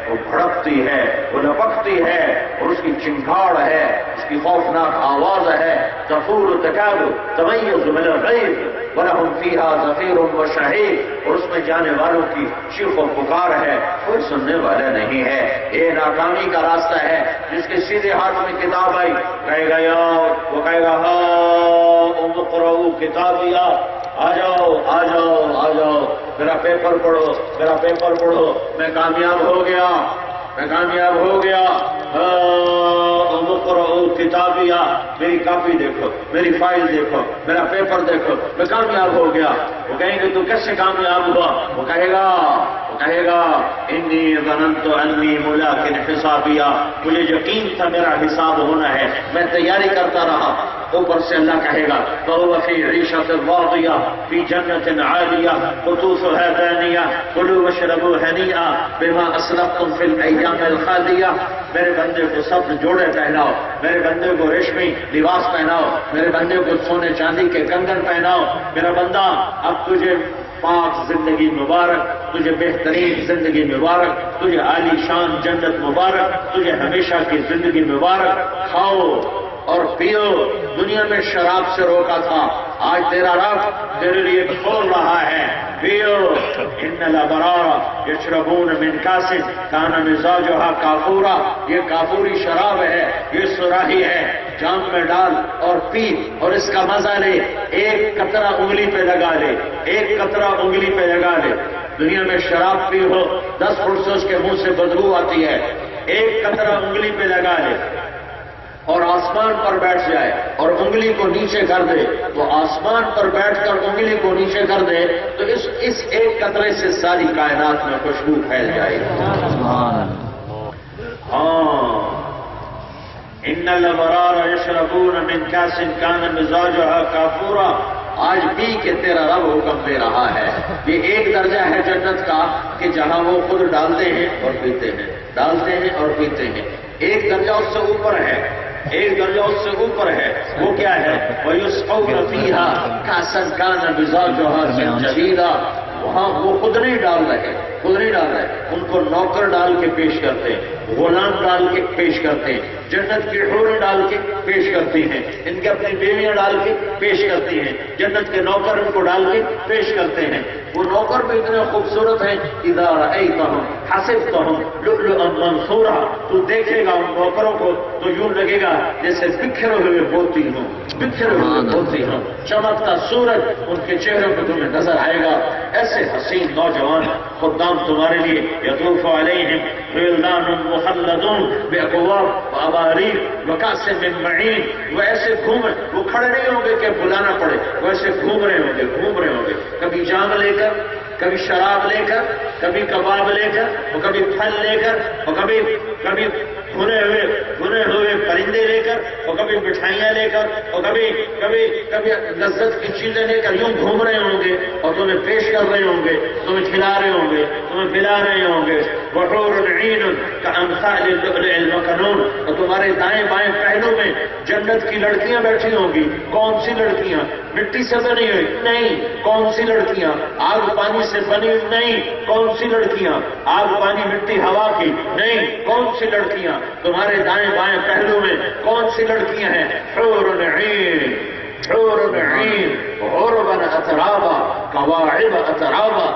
وہ بھڑکتی ہے، وہ لپکتی ہے، اور اس کی چنگھاڑ ہے، اس کی خوفناک آواز ہے، تفور تکاد تمیز من الغیظ، وَلَهُمْ فِيهَا زَفِيرٌ وَشَهِيقٌ، اور اس میں جانے والوں کی چیخ و پکار ہے، کوئی سننے والا نہیں ہے۔ یہ ناکامی کا راستہ ہے، جس کے سیدھے ہاتھ میں کتاب آئی کہے گا یا، وہ کہے گا ہاں اقرؤوا کتابیا، آ جاؤ آ جاؤ آ جاؤ، میرا پیپر پڑھو میرا پیپر پڑھو، میں کامیاب ہو گیا میں کامیاب ہو گیا، اقرؤوا کتابیا، میری کاپی دیکھو میری فائل دیکھو میرا پیپر دیکھو، میں کامیاب ہو گیا۔ وہ کہیں گے تو کیسے کامیاب ہوا؟ وہ کہے گا انی ظننت انی ملاق حسابیا، مجھے یقین تھا میرا حساب ہونا ہے، میں تیاری کرتا رہا۔ اوپر سے اللہ کہے گا فَهُوَ فِي عِيشَةٍ رَاضِيَةٍ فِي جَنَّةٍ عَالِيَةٍ قُطُوفُهَا دَانِيَةٌ كُلُوا وَاشْرَبُوا هَنِيئًا بِمَا أَسْلَفْتُمْ فِي الْأَيَّامِ الْخَالِيَةِ، میرے بندے کو سبز جوڑے پہناؤ، میرے بندے کو ریشمی لباس پہناؤ، میرے بندے کو سونے چاندی کے کنگن پہناؤ، میرا بندہ اب تجھے پاک زندگی مبارک، تجھے بہترین زندگی مبارک، تجھے عالی شان جنت مبارک، تجھے ہمیشہ کی زندگی مبارک، کھاؤ اور پیو۔ دنیا میں شراب سے روکا تھا، آج تیرا رب تیرے لیے کھول رہا ہے، پیو۔ ان الابرار یشربون من کاس کان مزاجها کافورا، یہ کافوری شراب ہے، یہ سراہی ہے، جام میں ڈال اور پی اور اس کا مزہ لے، ایک قطرہ انگلی پہ لگا لے، ایک قطرہ انگلی پہ لگا لے۔ دنیا میں شراب پی ہو 10 فٹ سے اس کے منہ سے بدبو آتی ہے، ایک قطرہ انگلی پہ لگا لے اور آسمان پر بیٹھ جائے اور انگلی کو نیچے کر دے، تو آسمان پر بیٹھ کر انگلی کو نیچے کر دے تو اس ایک قطرے سے ساری کائنات میں خوشبو پھیل جائے گی۔ ہاں، ان الابرار یشربون من کاس کان مزاجها کافورا، آج بھی کہ تیرا رب حکم دے رہا ہے۔ یہ ایک درجہ ہے جنت کا کہ جہاں وہ خود ڈالتے ہیں اور پیتے ہیں، ڈالتے ہیں اور پیتے ہیں۔ ایک درجہ اس سے اوپر ہے، ایک درجہ اس سے اوپر ہے، وہ کیا ہے؟ وَيُسْقَوْنَ فِيهَا كَأْسًا كَانَ مِزَاجُهَا زَنْجَبِيلًا، وہاں وہ خود نہیں ڈال رہے، ان کو نوکر ڈال کے پیش کرتے ہیں، غلام ڈال کے پیش کرتے ہیں، جنت کی حوریں ڈال کے پیش کرتی ہیں، ان کے اپنی بیویاں ڈال کے پیش کرتی ہیں، جنت کے نوکر ان کو ڈال کے پیش کرتے ہیں۔ وہ نوکر بھی اتنے خوبصورت ہیں، اذا رأیتہم حسبتہم لؤلؤا منثورا، تو دیکھے گا ان نوکروں کو تو یوں لگے گا جیسے بکھرے ہوئے موتی ہوں، چمکتا سورج ان کے چہروں پہ تمہیں نظر آئے گا۔ ایسے حسین نوجوان خدام تمہارے لیے یطوف علیہم ولدان مخلدون باکواب واباریق وکأس من معین، وہ ایسے گھومے، وہ کھڑے نہیں ہوں گے کہ بلانا پڑے، وہ ایسے گھوم رہے ہوں گے، کبھی جام لے کر، کبھی شراب لے کر، کبھی کباب لے کر، اور کبھی پھل لے کر، اور کبھی بھنے ہوئے پرندے لے کر، اور کبھی مٹھائیاں لے کر، اور کبھی لذت کی چیزیں لے کر یوں گھوم رہے ہوں گے اور تمہیں پیش کر رہے ہوں گے، تمہیں کھلا رہے ہوں گے، تمہیں پلا رہے ہوں گے۔ وحور عین کامثال اللؤلؤ المکنون، اور تمہارے دائیں بائیں پہلو میں جنت کی لڑکیاں بیٹھی ہوں گی۔ کون سی لڑکیاں؟ مٹی سے بنی ہوئی نہیں۔ کون سی لڑکیاں؟ آگ پانی سے بنی ہوئی نہیں۔ کون سی لڑکیاں؟ آگ پانی مٹی ہوا کی نہیں۔ کون سی لڑکیاں؟ تمہارے دائیں بائیں پہلو میں کون سی لڑکیاں ہیں؟ حور عین، حور عین، عربا اترابا، کواعب اترابا،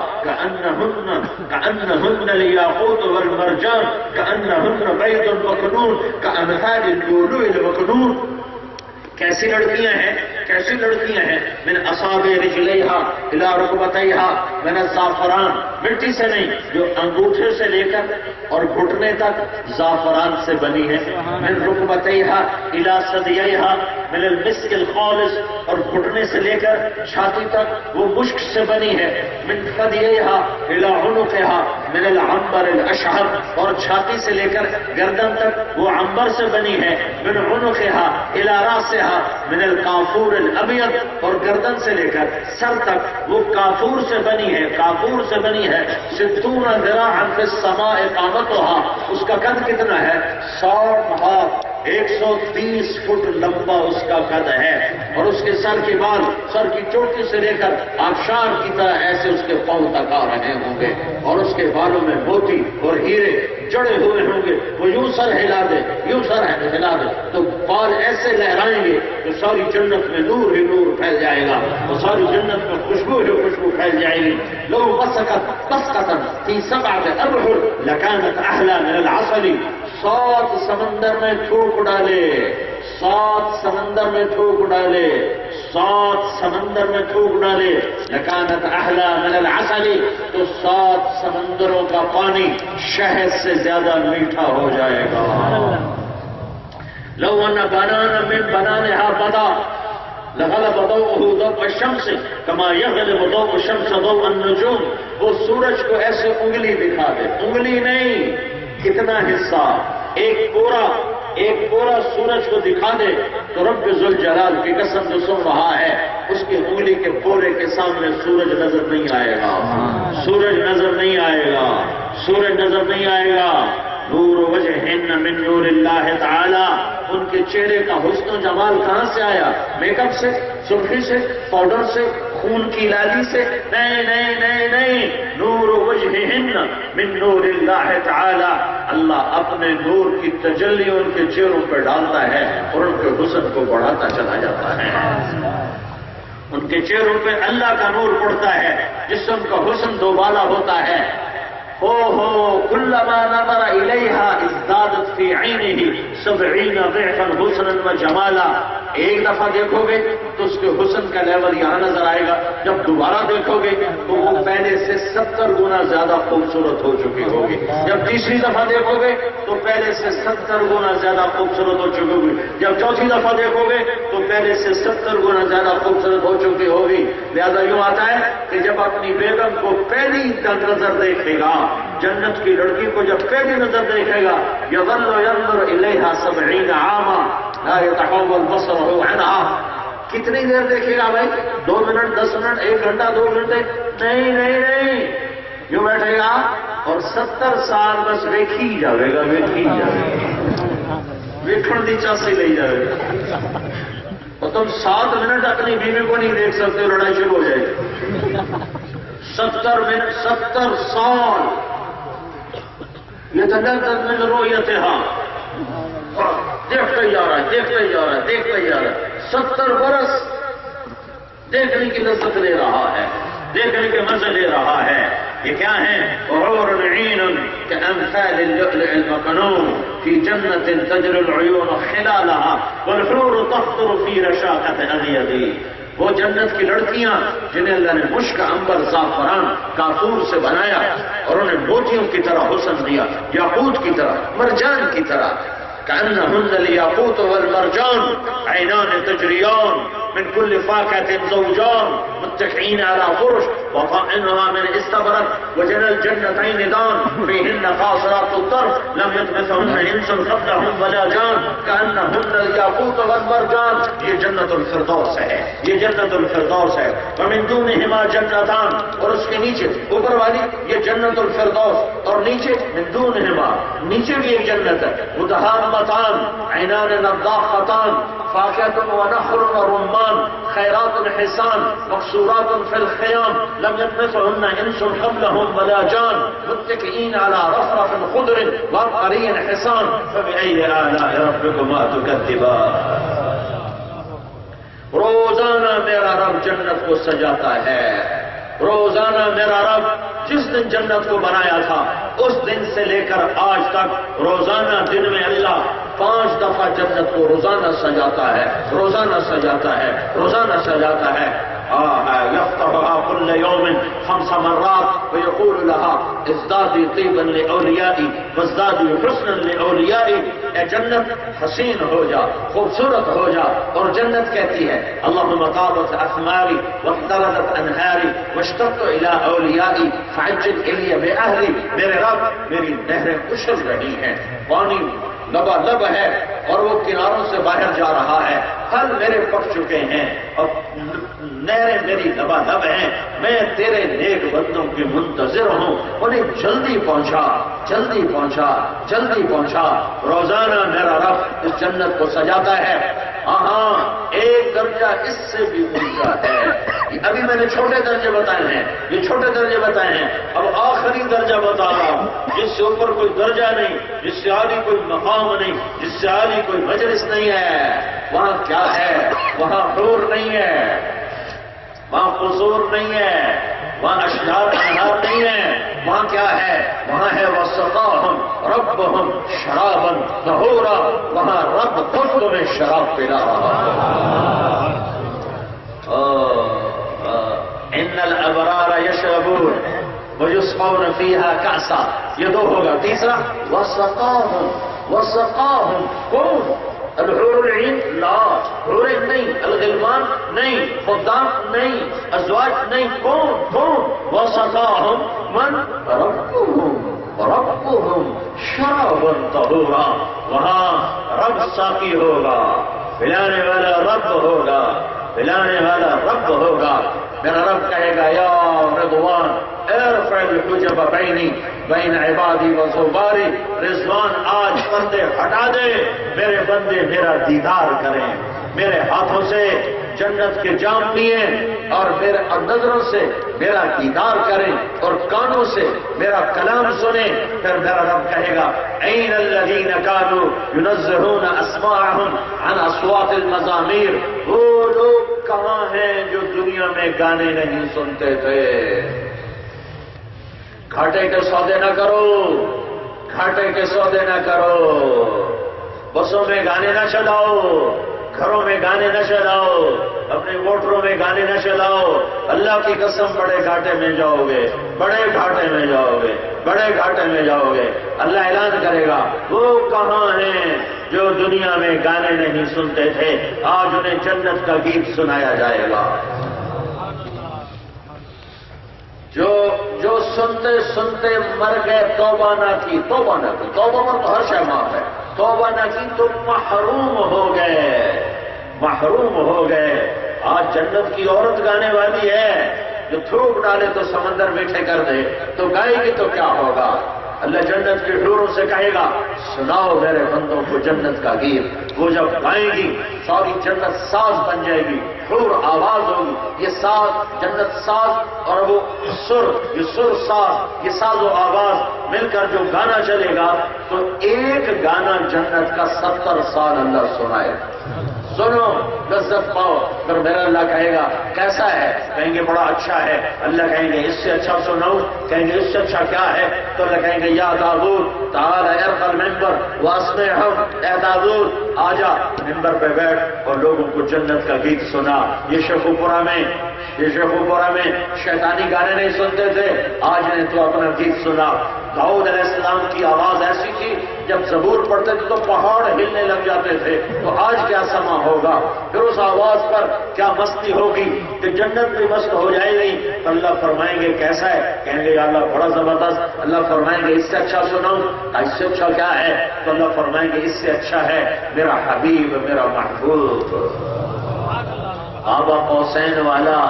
کأنہن الیاقوت والمرجان، کأنہن بیض مکنون، کأمثال اللؤلؤ المکنون۔ کیسی لڑکیاں ہیں؟ من اصابع رجلیہا الی رکبتیہا من الزعفران، مٹی سے نہیں، جو انگوٹھے سے لے کر اور گھٹنے تک زعفران سے بنی ہے۔ من رکبتیہا الی ثدییہا من المسک الخالص، اور گھٹنے سے لے کر چھاتی تک وہ مشک سے بنی ہے۔ من ثدییہا الی عنقہا من العنبر الاشہر، اور چھاتی سے لے کر گردن تک وہ عنبر سے بنی ہے۔ من عنقہا الی راسہا من الکافور الابیض، اور گردن سے لے کر سر تک وہ کافور سے بنی ہے، 60 ذراعا فی السماء قامتها، اس کا قد کتنا ہے؟ 60 ہاتھ، 130 فٹ لمبا اس کا قد ہے، اور اس کے سر کے بال، سر کی چوٹی سے لے کر آبشار کی طرح ایسے اس کے پاؤں تک آ رہے ہوں گے، اور اس کے بالوں میں موتی اور ہیرے جڑے ہوئے ہوں گے۔ وہ یوں سر ہلا دے تو بال ایسے لہرائیں گے تو ساری جنت میں نور ہی نور پھیل جائے گا، تو ساری جنت میں خوشبو ہی خوشبو پھیل جائے گی. لو مسکت مسکتا فی سبعۃ ابحر لکانت احلی من العسل. 7 سمندر میں تھوک ڈالے، 7 سمندر میں تھوک ڈالے، 7 سمندر میں تھوک ڈالے، لکانت احلی من العسل، تو 7 سمندروں کا پانی شہد سے زیادہ میٹھا ہو جائے گا. لو ان بنانا من بنانها بدا لغلب ضوءه ضوء الشمس كما يغلب ضوء الشمس ضوء النجوم. وہ سورج کو ایسے انگلی دکھا دے، انگلی نہیں، کتنا حصہ، ایک پورا سورج کو دکھا دے تو رب ذوالجلال کی قسم جو سن رہا ہے اس کی انگلی کے پورے کے سامنے سورج نظر نہیں آئے گا، سورج نظر نہیں آئے گا، سورج نظر نہیں آئے گا. نور وجہن من نور اللہ تعالی. ان کے چہرے کا حسن و جمال کہاں سے آیا؟ میک اپ سے، سرخی سے، پاؤڈر سے، خون کی لالی سے؟ نہیں نہیں نہیں نہیں. نور وجہن من نور اللہ تعالی. اللہ اپنے نور کی تجلی ان کے چہروں پہ ڈالتا ہے اور ان کے حسن کو بڑھاتا چلا جاتا ہے. ان کے چہروں پہ اللہ کا نور پڑتا ہے جس سے ان کا حسن دوبالا ہوتا ہے. كلما نظر إليها ازدادت في عينه 70 ضعفا حسنا وجمالا. ایک دفعہ دیکھو گے تو اس کے حسن کا لیول یہاں نظر آئے گا، جب دوبارہ دیکھو گے تو وہ پہلے سے 70 گنا زیادہ خوبصورت ہو چکی ہوگی، جب تیسری دفعہ دیکھو گے تو پہلے سے 70 گنا زیادہ خوبصورت ہو چکی ہوگی، جب چوتھی دفعہ دیکھو گے تو پہلے سے 70 گنا زیادہ خوبصورت ہو چکی ہوگی. لہذا یوں آتا ہے کہ جب اپنی بیگم کو پہلی نظر دیکھے گا، جنت کی لڑکی کو جب پہلی نظر دیکھے گا، یظل ينظر الیہا 70 عاما لا يتحول بصره عنها. کتنی دیر دیکھے گا بھائی؟ 2 منٹ، 10 منٹ، 1 گھنٹہ، 2 گھنٹے؟ نہیں نہیں نہیں. یوں بیٹھے گا اور 70 سال بس ویکھی جاوے گا، ویکھی جاوے گا، ویکھن دی چاسی لے جاوے گا. اور تم 7 منٹ اپنی بیوی کو نہیں دیکھ سکتے، لڑائی شروع ہو جائے گی. 70 منٹ، 70 سال يتلذذ من رؤيتها. دیکھتا ہی جا رہا ہے، دیکھتا ہی جا رہا ہے، دیکھتا ہی جا رہا ہے. 70 برس دیکھنے کی لذت لے رہا ہے، دیکھنے کے مزے لے رہا ہے. یہ کیا ہے؟ حور عین كأمثال اللؤلؤ المكنون في جنة تجري العيون خلالها والحور تخطر في رشاقة أبيض. وہ جنت کی لڑکیاں جنہیں اللہ نے مشک، عنبر، زعفران، کافور سے بنایا اور انہیں موتیوں کی طرح حسن دیا، یاقوت کی طرح، مرجان کی طرح. كأنهن الياقوت والمرجان عينان تجريان من كل فاكهة زوجان متكئين على فرش وطائنها من استبرق وجنى الجنتين دان فيهن قاصرات الطرف لم يطمثهن انس قبلهم ولا جان كأنهن الياقوت والمرجان. یہ جنت الفردوس ہے، یہ جنت الفردوس ہے. ومن دونهما جنتان، اور اس کے نیچے اوپر والی یہ جنت الفردوس، اور نیچے من دونهما، نیچے بھی ایک جنت ہے. متهامتان عینان نضاختان فاکهة ونخل ورمان خیرات حسان مقصورات فی الخیام لم يطمثهن انس قبلهم ولا جان متكئين على رفرف خضر وعبقري حسان فبأي آلاء ربكما تكذبان. روزانہ میرا رب جنت کو سجاتا ہے، روزانہ میرا رب جس دن جنت کو بنایا تھا اس دن سے لے کر آج تک روزانہ دن میں اللہ 5 دفعہ جنت کو روزانہ سجاتا ہے، روزانہ سجاتا ہے، روزانہ سجاتا ہے. يفتحها كل يوم 5 مرات ويقول لها ازدادي طيبا لأوليائي وازدادي حسنا لأوليائي. اے جنت حسین ہو جا، خوبصورت ہو جا. اور جنت کہتی ہے اللهم طابت اثماري واختلطت انهاري واشتقت الى اوليائي فعجل الي باهلي. میرے رب میری نہریں اچھل رہی ہیں، پانی لبالب ہے اور وہ کناروں سے باہر جا رہا ہے، پھل میرے پک چکے ہیں اور نہریں میری لبالب ہیں. میں تیرے نیک بندوں کی منتظر ہوں، انہیں جلدی پہنچا، جلدی پہنچا، جلدی پہنچا. روزانہ میرا رب اس جنت کو سجاتا ہے. ہاں ایک درجہ اس سے بھی اونچا ہے. ابھی میں نے چھوٹے درجے بتائے ہیں، یہ چھوٹے درجے بتائے ہیں، اب آخری درجہ بتا رہا ہوں جس سے اوپر کوئی درجہ نہیں، جس سے عالی کوئی مقام نہیں، جس سے عالی کوئی مجلس نہیں ہے. وہاں کیا ہے؟ وہاں حور نہیں ہے، وہاں قصور نہیں ہے، وہاں اشجار انہار نہیں ہے، وہاں کیا ہے؟ وہاں ہے وسقاہم ربہم شرابا طہورا، وہاں رب خود تمہیں شراب پلا رہا ہے۔ ان الابرار یشربون ویسقون فیہا کأسا، یہ دو ہوگا۔ تیسرا وسقاہم، وسقاہم کون؟ الحور العین؟ لا، حور نہیں، الغلمان نہیں، خدام نہیں، ازواج نہیں، کون؟ وسقاہم من؟ ربهم شرابا طہورا، وہاں رب ساقی ہوگا، پلانے والا رب ہوگا، پلانے والا رب ہوگا۔ میرا رب کہے گا یا رضوان ارفع الحجب بینی بین عبادی و زباری، رضوان آج پردے ہٹا دے، میرے بندے میرا دیدار کریں، میرے ہاتھوں سے جنت کے جام پیئیں اور میرے نظروں سے میرا دیدار کریں اور کانوں سے میرا کلام سنیں۔ پھر میرا رب کہے گا این الذین کانوا ینزہون اسماعہم عن اصوات المزامیر، وہ لوگ کہاں ہیں جو دنیا میں گانے نہیں سنتے تھے؟ گھاٹے کے سودے نہ کرو، گھاٹے کے سودے نہ کرو، بسوں میں گانے نہ چلاؤ، گھروں میں گانے نہ چلاؤ، اپنے موٹروں میں گانے نہ چلاؤ، اللہ کی قسم بڑے گھاٹے میں جاؤ گے، بڑے گھاٹے میں جاؤ گے، بڑے گھاٹے میں جاؤ گے۔ اللہ اعلان کرے گا وہ کہاں ہیں جو دنیا میں گانے نہیں سنتے تھے، آج انہیں جنت کا گیت سنایا جائے گا۔ جو سنتے سنتے مر گئے، توبہ نہ کی، توبہ نہ کی، توبہ پر تو ہر شے معاف ہے، توبہ نہ کی تو محروم ہو گئے، محروم ہو گئے۔ آج جنت کی عورت گانے والی ہے، جو تھوک ڈالے تو سمندر میٹھے کر دے، تو گائے گی تو کیا ہوگا؟ اللہ جنت کے حوروں سے کہے گا سناؤ میرے بندوں کو جنت کا گیت۔ وہ جب گائیں گی ساری جنت ساز بن جائے گی، حور آواز ہوگی، یہ ساز جنت ساز اور وہ سر، یہ سر ساز، یہ ساز و آواز مل کر جو گانا چلے گا تو ایک گانا جنت کا 70 سال اللہ سنائے۔ سنو لذت پاؤ۔ پھر میرا اللہ کہے گا کیسا ہے؟ کہیں گے بڑا اچھا ہے۔ اللہ کہیں گے اس سے اچھا سناؤں؟ کہیں گے اس سے اچھا کیا ہے؟ تو اللہ کہیں گے یا داؤد تعال ارفع المنبر واسمعهم، اے داؤد آجا منبر پہ بیٹھ اور لوگوں کو جنت کا گیت سنا۔ یہ شیخوپورہ میں شیطانی گانے نہیں سنتے تھے، آج نے تو اپنا گیت سنا۔ داؤد علیہ السلام کی آواز ایسی تھی جب زبور پڑھتے تھے تو پہاڑ ہلنے لگ جاتے تھے، تو آج کیا سما ہوگا؟ پھر اس آواز پر کیا مستی ہوگی کہ جنت بھی مست ہو جائے گی۔ تو اللہ فرمائیں گے کیسا ہے؟ کہیں گے یا اللہ بڑا زبردست۔ اللہ فرمائیں گے اس سے اچھا سناؤں؟ اس سے اچھا کیا ہے؟ تو اللہ فرمائیں گے اس سے اچھا ہے میرا حبیب، میرا محبوب، آبا قوسین والا،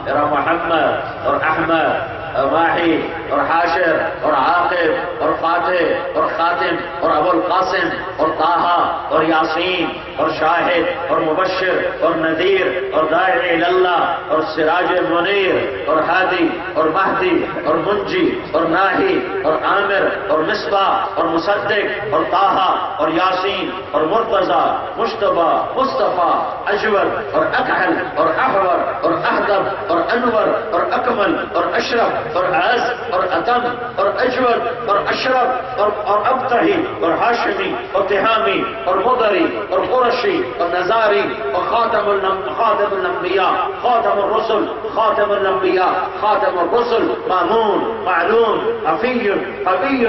میرا محمد اور احمد اور ماہی اور حاشر اور عاقب اور فاتح اور خاتم اور ابو القاسم اور طٰہٰ اور یاسین اور شاہد اور مبشر اور نذیر اور داعی اللہ اور سراج منیر اور ہادی اور مہدی اور منجی اور ناہی اور عامر اور مصباح اور مصدق اور طٰہٰ اور یاسین اور مرتضیٰ، مجتبیٰ، مصطفیٰ، اجور اور اکحل اور احور اور احدب اور انور اور اکمل اور اشرف اور اعز اور اتم اور اجود اور اشرف اور ابتہی اور ہاشمی اور تہامی اور مدری اور قرشی اور نزاری اور خاتم الانبیاء، خاتم الرسل، خاتم الانبیاء، خاتم الرسل، مامون، معلوم، حفی، حبی،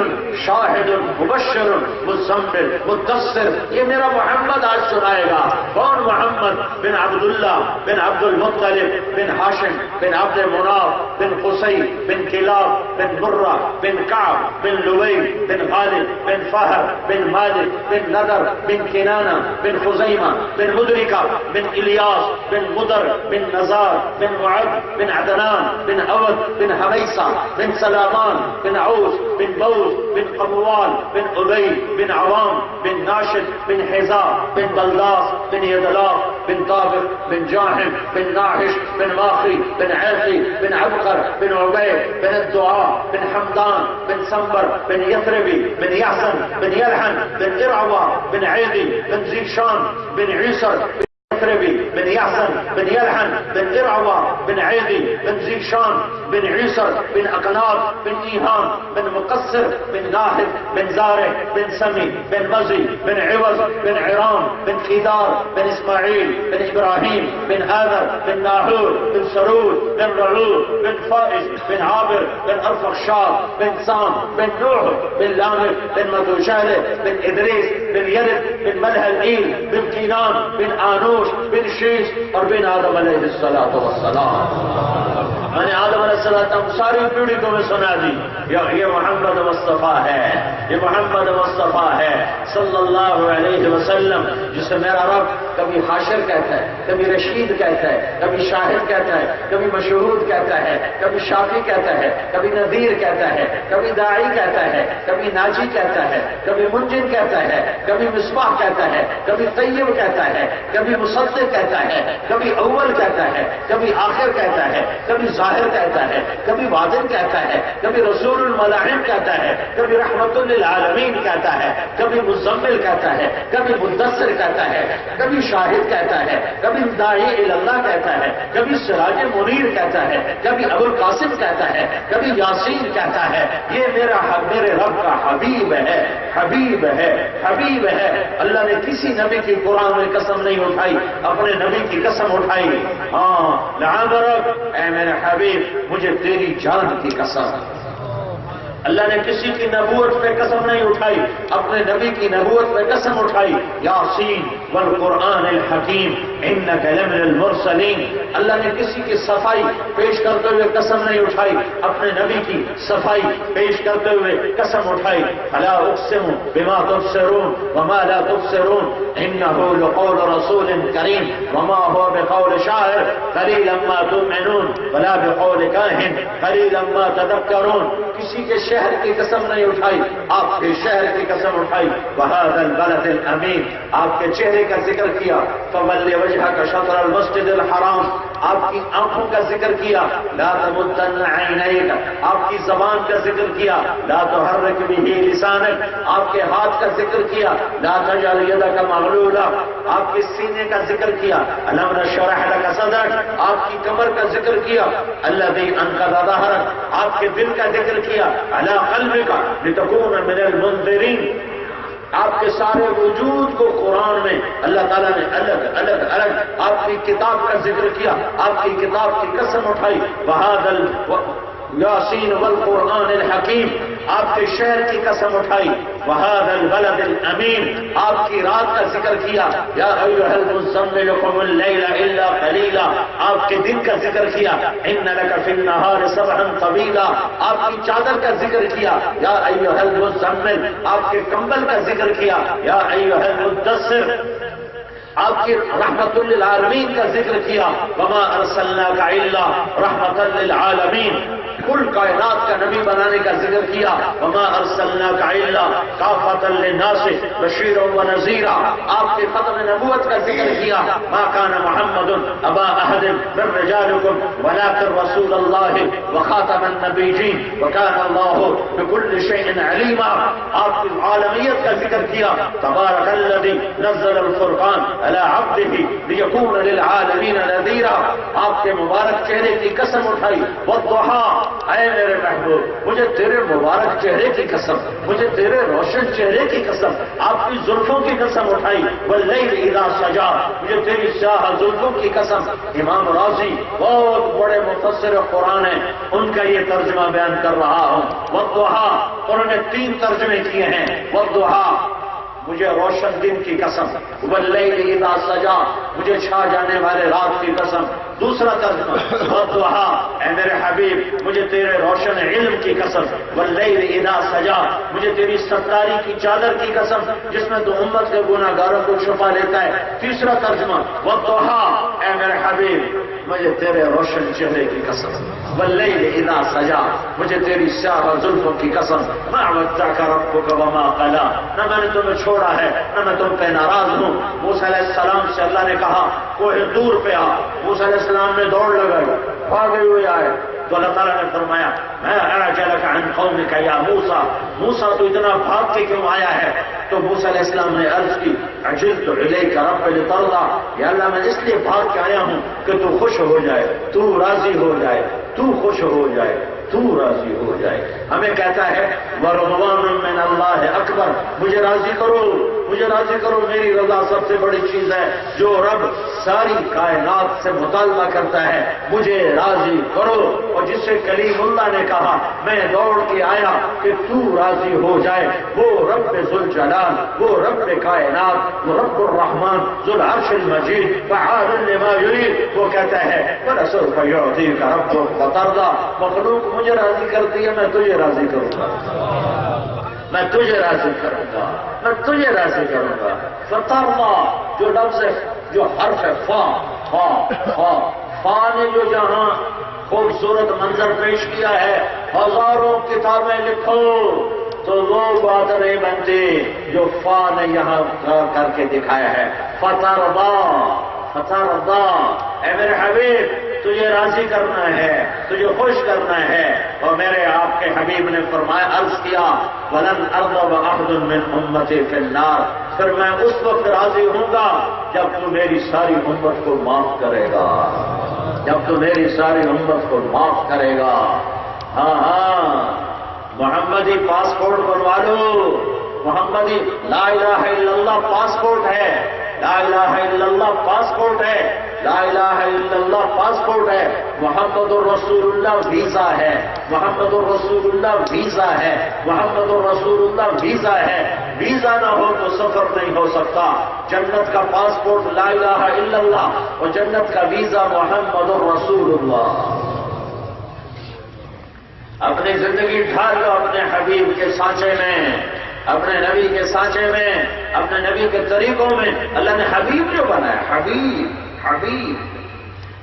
شاہد، مبشر، مزمل، مدثر۔ یہ میرا محمد آج سنائے گا۔ کون محمد؟ بن عبداللہ بن عبد المطلب بن ہاشم بن عبد مناف بن قصی بن کلاب بن مرہ بن کعب بن لوی بن غالب بن فہر بن مالک بن نذر بن کنانہ بن خزیمہ بن مدرکہ بن الیاس بن مدر بن نزار بن معد بن عدنان بن عود بن حمیسہ بن سلامان بن عوس بن بوز بن قموال بن ابی بن عوام بن ناشد بن حذاء بن بلداس بن يدلاف بن طابق بن جاحم بن ناحش بن ماخي بن عيقي بن عبقر بن عبيد بن الدعاء بن حمدان بن سنبر بن يثربي بن يحسن بن يلحن بن إرعوى بن عيدي بن زيشان بن عيسر بن يحسن بن يلحن بن إرعوى بن عيدي بن زيشان بن عيسر بن أقناب بن إيهام بن مقصر بن ناهد بن زارع بن سمي بن مزي بن عوض بن عرام بن قيدار بن إسماعيل بن إبراهيم بن آذر بن ناحور بن سرود بن رعود بن فائز بن عابر بن أرفخشاد بن سام بن نوح بن لامر بن متوشالة بن إدريس بن يرد بن ملهلئيل بن كينان بن آنوش بن شیش اور بن آدم علیہ السلام. میں نے آدم علیہ السلام ساری پیڑھی کو میں سنا دی. یہ محمد مصطفیٰ ہے، یہ محمد مصطفیٰ ہے صلی اللہ علیہ وسلم، جسے میرا رب کبھی حاشر کہتا ہے، کبھی رشید کہتا ہے، کبھی شاہد کہتا ہے، کبھی مشہود کہتا ہے، کبھی شافی کہتا ہے، کبھی نذیر کہتا ہے، کبھی داعی کہتا ہے، کبھی ناجی کہتا ہے، کبھی منجن کہتا ہے، کبھی مصباح کہتا ہے، کبھی طیب کہتا ہے، کبھی مصدق کہتا ہے، کبھی اول کہتا ہے، کبھی آخر کہتا ہے، کبھی ظاہر کہتا ہے، کبھی واضح کہتا ہے، کبھی رسول الملاحم کہتا ہے، کبھی رحمت للعالمین کہتا ہے، کبھی مزمل کہتا ہے، کبھی مدثر کہتا ہے، کبھی شاہد کہتا ہے، کبھی داعی اللہ کہتا ہے، کبھی سراج منیر کہتا ہے، کبھی ابو القاسم کہتا ہے، کبھی یاسین کہتا ہے. یہ میرے رب کا حبیب ہے، حبیب ہے، حبیب ہے. اللہ نے کسی نبی کی قرآن میں قسم نہیں اٹھائی، اپنے نبی کی قسم اٹھائی. ہاں لعمرک اے میرے حبیب، مجھے تیری جان کی قسم. اللہ نے کسی کی نبوت پہ قسم نہیں اٹھائی، اپنے نبی کی نبوت پہ قسم اٹھائی. یاسین والقرآن الحکیم انک لمن المرسلین. اللہ نے کسی کی صفائی پیش کرتے ہوئے قسم نہیں اٹھائی، اپنے نبی کی صفائی پیش کرتے ہوئے قسم اٹھائی. فلا اقسم بما تبصرون وما لا تبصرون انه لقول رسول کریم وما هو بقول شاعر قلیلا ما تؤمنون ولا بقول کاہن قلیلا ما تذکرون. کسی کے شہر کی قسم نہیں اٹھائی، آپ کے شہر کی قسم اٹھائی. وهذا البلد الامین، آپ کے چہرے کا ذکر کیا. فول وجهك شطر المسجد الحرام، آپ کی آنکھوں کا ذکر کیا. لا تمدن عینیک، آپ کی زبان کا ذکر کیا. لا تحرک به لسانک، آپ کے ہاتھ کا ذکر کیا. لا تجعل یدک مغلولہ، آپ کے سینے کا ذکر کیا. الم نشرح لک صدرک، آپ کی کمر کا ذکر کیا. الذی انقض ظہرک، آپ کے دل کا ذکر کیا. علی قلبک لتکون من المنذرین، آپ کے سارے وجود کو قرآن میں اللہ تعالیٰ نے الگ الگ الگ آپ کی کتاب کا ذکر کیا، آپ کی کتاب کی قسم اٹھائی. وہذا یاسین والقرآن الحکیم، آپ کے شہر کی قسم اٹھائی. وہذا البلد الامین، آپ کی رات کا ذکر کیا. یا ایھا المزمل قم اللیل الا قلیلا، آپ کے دن کا ذکر کیا. ان لک فی النہار سبحا طویلا، آپ کی چادر کا ذکر کیا. یا ایھا المزمل، آپ کے کمبل کا ذکر کیا. یا ایھا المدثر، آپ کی رحمت للعالمین کا ذکر کیا. وما ارسلناک الا رحمت للعالمین، کل کائنات کا نبی بنانے کا ذکر کیا. وما ارسلناک الا کافۃ للناس بشیرا ونذیرا، آپ کے ختم نبوت کا ذکر کیا. ما کان محمد ابا احد من رجالکم ولکن رسول اللہ وخاتم النبیین وکان اللہ بکل شیء علیما، آپ کی عالمیت کا ذکر کیا. تبارک الذی نزل الفرقان علی عبدہ لیکون للعالمین نذیرا، آپ کے مبارک چہرے کی قسم اٹھائی. والضحیٰ، اے میرے محبوب مجھے تیرے مبارک چہرے کی قسم، مجھے تیرے روشن چہرے کی قسم، آپ کی زلفوں کی قسم اٹھائی. واللیل اذا سجا، مجھے تیری سیاہ زلفوں کی قسم. امام راضی بہت بڑے مفسر قرآن ہیں، ان کا یہ ترجمہ بیان کر رہا ہوں. والضحیٰ، انہوں نے 3 ترجمے کیے ہیں. والضحیٰ، مجھے روشن دن کی قسم. واللیل اذا سجا، مجھے چھا جانے والے رات کی قسم. دوسرا ترجمہ والضحیٰ، اے میرے حبیب مجھے تیرے روشن علم کی قسم. واللیل اذا سجا، مجھے تیری ستاری کی چادر کی قسم جس میں تو امت کے گناہگاروں کو چھپا لیتا ہے. تیسرا ترجمہ والضحیٰ، اے میرے حبیب مجھے تیرے روشن چہرے کی قسم. واللیل اذا سجا، مجھے تیری سیاہ زلفوں کی قسم، ما ودعک ربک وما قلا، نہ میں نے تمہیں چھوڑا ہے نہ میں تم پہ ناراض ہوں۔ موسیٰ علیہ السلام سے اللہ نے کہا کوہ دور پہ آ، موسیٰ علیہ السلام نے دوڑ لگائی، بھاگے ہوئے آئے تو اللہ تعالیٰ نے فرمایا میں اعجلک عن قومک یا موسیٰ، موسیٰ تو اتنا بھاگ کے کیوں آیا ہے؟ تو موسیٰ علیہ السلام نے عرض کی عجلت الیک رب لترضی، یا اللہ میں اس لیے بھاگ کے آیا ہوں کہ تو خوش ہو جائے، تو راضی ہو جائے، تو خوش ہو جائے، تو راضی ہو جائے۔ ہمیں کہتا ہے ورضوان من اللہ اکبر، مجھے راضی کرو، مجھے راضی کرو، میری رضا سب سے بڑی چیز ہے۔ جو رب ساری کائنات سے مطالبہ کرتا ہے مجھے راضی کرو، اور جس سے کلیم اللہ نے کہا میں دوڑ کے آیا کہ تو راضی ہو جائے، وہ رب ذوالجلال، وہ رب کائنات، وہ رب الرحمن ذو العرش المجید فعال لما یرید، وہ کہتا ہے وَلَسَوْفَ يُعْطِيكَ رَبُّكَ فَتَرْضَىٰ، مخلوق مجھے راضی کرتی ہے میں تجھے راضی کروں گا، میں تجھے راضی کروں گا، میں تجھے راضی کروں گا۔ فترضیٰ جو لفظ ہے، جو حرف ہے فا، فا فا فا نے جو جہاں خوبصورت منظر پیش کیا ہے، ہزاروں کتابیں لکھو تو وہ بات نہیں بنتی جو فا نے یہاں کر کے دکھایا ہے۔ فترضیٰ، فترضیٰ، اے میرے حبیب تجھے راضی کرنا ہے، تجھے خوش کرنا ہے۔ اور میرے آپ کے حبیب نے فرمایا، عرض کیا وَلَنْ أَرْضَ بَأَحْدٌ مِّنْ أُمَّتِي فِي النَّارِ، پھر میں اس وقت راضی ہوں گا جب تو میری ساری امت کو معاف کرے گا، جب تو میری ساری امت کو معاف کرے گا۔ ہاں ہاں، محمدی پاسپورٹ بنوا لو، محمدی لا الہ الا اللہ پاسپورٹ ہے، لا الہ الا اللہ پاسپورٹ ہے، لا الہ الا اللہ پاسپورٹ ہے، محمد الرسول اللہ ویزا ہے، محمد الرسول اللہ ویزا ہے، محمد الرسول اللہ ویزا ہے۔ ویزا نہ ہو تو سفر نہیں ہو سکتا۔ جنت کا پاسپورٹ لا الہ الا اللہ اور جنت کا ویزا محمد الرسول اللہ۔ اپنی زندگی ڈھال لو اپنے حبیب کے سانچے میں، اپنے نبی کے سانچے میں، اپنے نبی کے طریقوں میں۔ اللہ نے حبیب جو بنایا، حبیب، حبیب،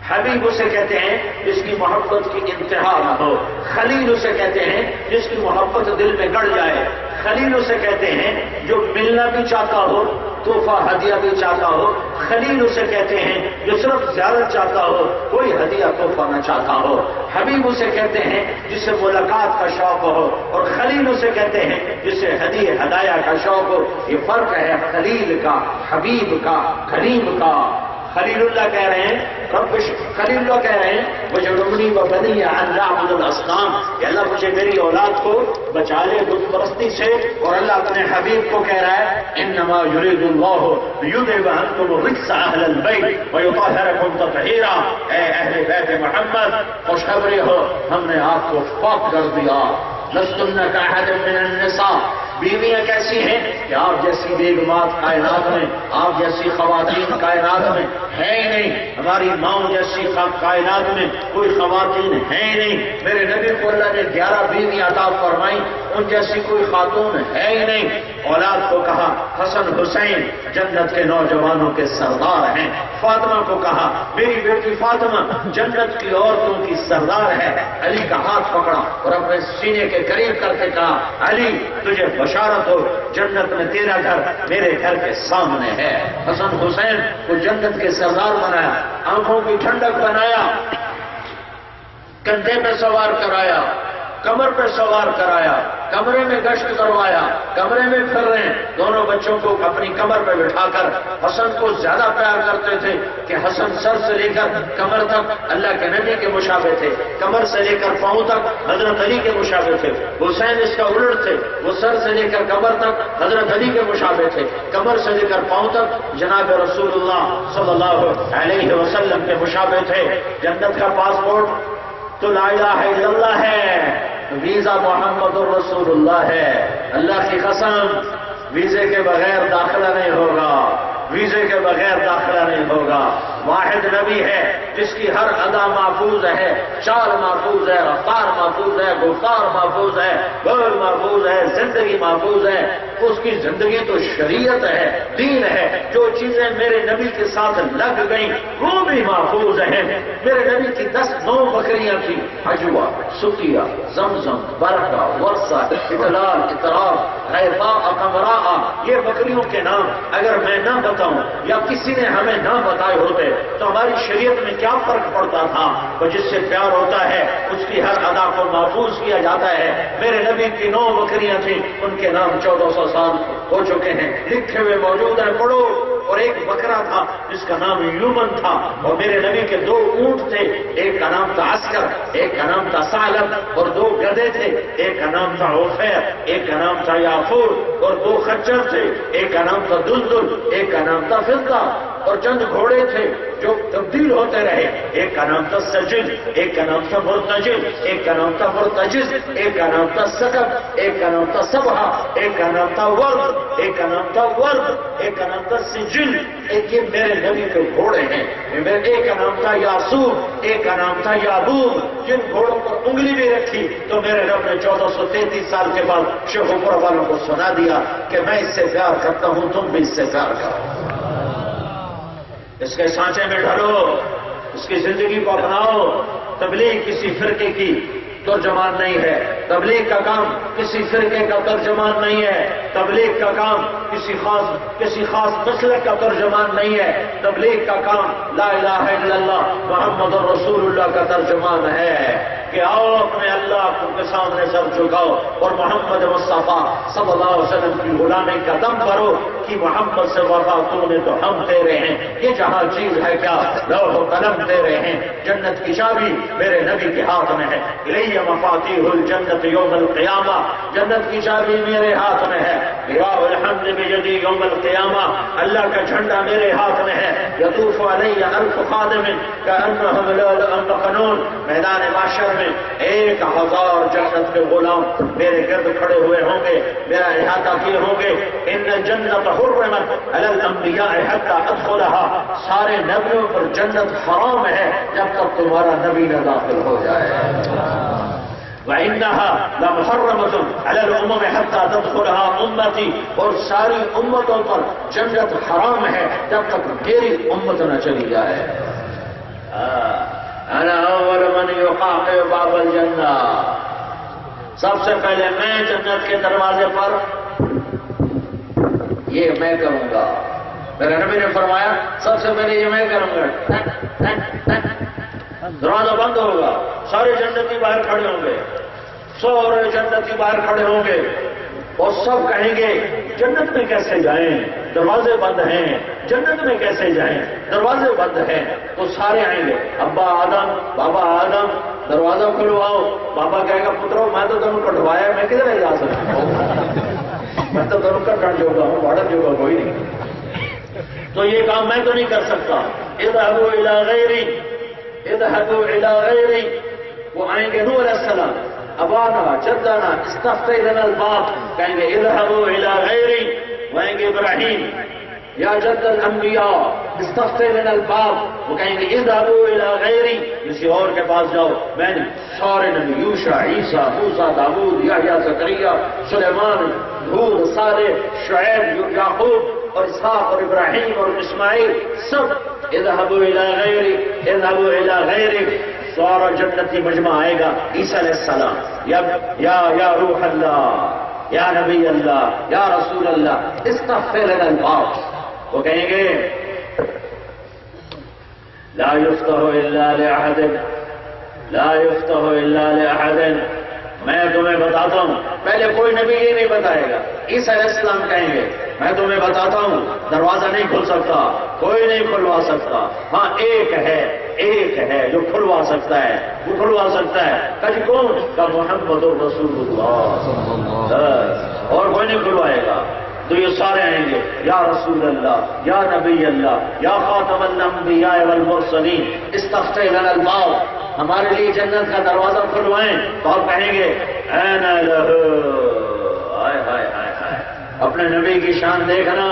حبیب اسے کہتے ہیں جس کی محبت کی انتہا نہ ہو، خلیل اسے کہتے ہیں جس کی محبت دل میں گڑ جائے، خلیل اسے کہتے ہیں جو ملنا بھی چاہتا ہو، تحفہ ہدیہ بھی چاہتا ہو، خلیل اسے کہتے ہیں جو صرف زیارت چاہتا ہو، کوئی ہدیہ تحفہ نہ چاہتا ہو، حبیب اسے کہتے ہیں جسے ملاقات کا شوق ہو، اور خلیل اسے کہتے ہیں جسے ہدیہ ہدایہ کا شوق ہو۔ یہ فرق ہے خلیل کا، حبیب کا، کریم کا۔ خلیل اللہ کہہ رہے ہیں، خلیل اللہ کہہ رہے ہیں وَجَنُبْنِي وَبَنِيَّ أَن نَّعْبُدَ الْأَصْنَامَ، کہ اللہ مجھے میری اولاد کو بچا لے بت پرستی سے۔ اور اللہ اپنے حبیب کو کہہ رہا ہے إِنَّمَا يُرِيدُ اللَّهُ لِيُذْهِبَ عَنكُمُ الرِّجْسَ أَهْلَ الْبَيْتِ وَيُطَهِّرَكُمْ تَطْهِيرًا۔ اے اہل بیت محمد خوشخبری ہو، ہم نے آپ کو پاک کر دیا۔ لَسْتُنَّ كَأَحَدٍ مِّنَ النِّسَاءِ، بیویاں کیسی ہیں کہ آپ جیسی بیگمات کائنات میں، آپ جیسی خواتین کائنات میں ہے ہی نہیں، ہماری ماؤں جیسی کائنات میں کوئی خواتین ہے ہی نہیں۔ میرے نبی کو اللہ نے 11 بیویاں عطا فرمائی، ان جیسی کوئی خاتون ہے ہی نہیں۔ اولاد کو کہا حسن حسین جنت کے نوجوانوں کے سردار ہیں، فاطمہ کو کہا میری بیٹی فاطمہ جنت کی عورتوں کی سردار ہے۔ علی کا ہاتھ پکڑا اور اپنے سینے کے قریب کر کے کہا علی تجھے بشارت ہو، جنت میں تیرا گھر میرے گھر کے سامنے ہے۔ حسن حسین کو جنت کے سردار بنایا، آنکھوں کی ٹھنڈک بنایا، کندھے پہ سوار کرایا، کمر پہ سوار کرایا، کمرے میں گشت کروایا، کمرے میں پھر رہے ہیں۔ دونوں بچوں کو اپنی کمر پہ بٹھا کر حسن کو زیادہ پیار کرتے تھے کہ حسن سر سے لے کر کمر تک اللہ کے نبی کے مشابہ تھے، کمر سے لے کر پاؤں تک حضرت علی کے مشابہ تھے۔ حسین اس کا الٹ تھے، وہ سر سے لے کر کمر تک حضرت علی کے مشابہ تھے، کمر سے لے کر پاؤں تک جناب رسول اللہ صلی اللہ علیہ وسلم کے مشابہ تھے۔ جنت کا پاسپورٹ تو لا الہ الا اللہ ہے، ویزا محمد الرسول اللہ ہے۔ اللہ کی قسم ویزے کے بغیر داخلہ نہیں ہوگا، ویزے کے بغیر داخلہ نہیں ہوگا۔ واحد نبی ہے جس کی ہر ادا محفوظ ہے، چال محفوظ ہے، رفتار محفوظ ہے، گفتار محفوظ ہے، بول محفوظ ہے، زندگی محفوظ ہے۔ اس کی زندگی تو شریعت ہے، دین ہے۔ جو چیزیں میرے نبی کے ساتھ لگ گئیں وہ بھی محفوظ ہیں۔ میرے نبی کی 9 بکریاں تھیں، حجوا، سقیہ، زمزم، برکہ، ورثہ، اطلال، اطراف، غیبا، قمرا، یہ بکریوں کے نام اگر میں نہ بتاؤں یا کسی نے ہمیں نہ بتائے ہوتے تو ہماری شریعت میں کیا فرق پڑتا تھا؟ وہ جس سے پیار ہوتا ہے اس کی ہر ادا کو محفوظ کیا جاتا ہے۔ میرے نبی کی 9 بکریاں تھیں، ان کے نام 1400 سال ہو چکے ہیں، لکھے ہوئے موجود ہیں، پڑھو۔ اور ایک بکرا تھا جس کا نام یومن تھا، اور میرے نبی کے 2 اونٹ تھے، ایک کا نام تھا عسکر، ایک کا نام تھا سالب، اور 2 گدھے تھے، ایک کا نام تھا عفیر، ایک کا نام تھا یافور، اور 2 خچر تھے، ایک کا نام تھا دلدل، ایک کا نام تھا فضہ، اور چند گھوڑے تھے جو تبدیل ہوتے رہے، ایک کا نام تھا سجل، ایک کا نام تھا مرتجل، ایک کا نام تھا مرتجز، ایک کا نام تھا سکب، ایک کا نام تھا سبحہ، ایک کا نام تھا ورد، ایک کا نام تھا ورد، ایک کا نام تھا سجل۔ ایک یہ میرے نبی کے گھوڑے ہیں۔ ایک کا نام تھا یاسوب، ایک کا نام تھا یابوب۔ جن گھوڑوں پر انگلی بھی رکھی تو میرے رب نے 1433 سال کے بعد شیخ اوپر والوں کو سنا دیا کہ میں اس سے پیار کرتا ہوں، تم بھی اس سے پیار کرو۔ اس کے سانچے میں ڈھلو، اس کی زندگی کو اپناؤ۔ تبلیغ کسی فرقے کی ترجمان نہیں ہے، تبلیغ کا کام کسی فرقے کا ترجمان نہیں ہے، تبلیغ کا کام کسی خاص مسلک کا ترجمان نہیں ہے، تبلیغ کا کام لا الہ الا اللہ محمد رسول اللہ کا ترجمان ہے کہ آؤ اپنے اللہ کے سامنے سر جھکاؤ اور محمد مصطفیٰ صلی اللہ علیہ وسلم کی غلامی کا دم بھرو کہ محمد سے وفا تو نے تو ہم تیرے ہیں۔ یہ جہاں چیز ہے کیا لوح و قلم تیرے ہیں، جنت کی چابی میرے نبی کے ہاتھ میں ہے۔ الیہ مفاتیح الجنت یوم القیامہ، جنت کی چابی میرے ہاتھ میں ہے۔ لواء الحمد بیدی یوم القیامہ، اللہ کا جھنڈا میرے ہاتھ میں ہے۔ یطوف علیہ الف خادم کأنہم لؤلؤ مکنون، میدان محشر میں 1000 جنت کے غلام میرے گرد کھڑے ہوئے ہوں گے، میرا احاطہ کیے ہوں گے۔ ان الجنت حرمت علی الانبیاء حتی ادخلها، سارے نبیوں پر جنت حرام ہے جب تک تمہارا نبی نہ داخل ہو جائے۔ وَإِنَّهَا لَمُحَرَّمَةٌ عَلَى الْأُمَمِ حَتَّى تَدْخُلَهَا أُمَّتِي، اور ساری امتوں پر جنت حرام ہے جب تک میری امت نہ چلی جائے۔ انا اول من یقاقع باب الجنہ، سب سے پہلے میں جنت کے دروازے پر یہ میں کروں گا۔ میرے نبی نے فرمایا سب سے پہلے یہ میں کروں گا، دروازہ بند ہوگا، سارے جنتی باہر کھڑے ہوں گے، سارے جنتی باہر کھڑے ہوں گے اور سب کہیں گے جنت میں کیسے جائیں، دروازے بند ہیں، جنت میں کیسے جائیں، دروازے بند ہیں۔ تو سارے آئیں گے، ابا آدم، بابا آدم، دروازہ کھلواؤ۔ بابا کہے گا پترو میں تو تمہیں کٹوایا، میں کدھر جا سکتا ہوں، میں تو تمہیں کٹن جوگا ہوں، بڑھن جوگا کوئی نہیں، تو یہ کام میں تو نہیں کر سکتا۔ اذهبوا الى غیری، اذهبوا الى غیری، وہ آئیں گے نوح علیہ السلام، ابانا جدنا استفتح لنا الباب، کہیں گے اذهبوا الى غیری، وہیں گے ابراہیم یا جد الانبیاء استفتح لنا الباب، وہ کہیں گے اذهبوا الى غیری، کسی اور کے پاس جاؤ۔ میں نے سارے نبی یوشع، عیسیٰ، موسیٰ، داؤد، یحییٰ، زکریا، سلیمان، ہود، صالح، شعیب، یعقوب اور اسحاق اور ابراہیم اور اسماعیل، سب اذهبوا الى غیری، اذهبوا الى غیری۔ سارا جنتی مجمع آئے گا، عیسیٰ علیہ السلام یا روح اللہ، یا نبی اللہ، یا رسول اللہ، استغفر لنا الباب، وہ کہیں گے لا يفتح الا لأحد، لا يفتح الا لأحد۔ میں تمہیں بتاتا ہوں، پہلے کوئی نبی یہ نہیں بتائے گا، عیسیٰ علیہ السلام کہیں گے میں تمہیں بتاتا ہوں دروازہ نہیں کھل سکتا، کوئی نہیں کھلوا سکتا، ہاں ایک ہے جو کھلوا سکتا ہے، وہ کھلوا سکتا ہے۔ کہا کون؟ کا محمد رسول اللہ، اور کوئی نہیں کھلوائے گا۔ تو یہ سارے آئیں گے یا رسول اللہ، یا نبی اللہ، یا خاتم الانبیاء والمرسلین، استفتح لنا الباب، ہمارے لیے جنت کا دروازہ کھلوائیں۔ تو آپ کہیں گے این لہ، ہائے ہائے ہائے ہائے، اپنے نبی کی شان دیکھنا،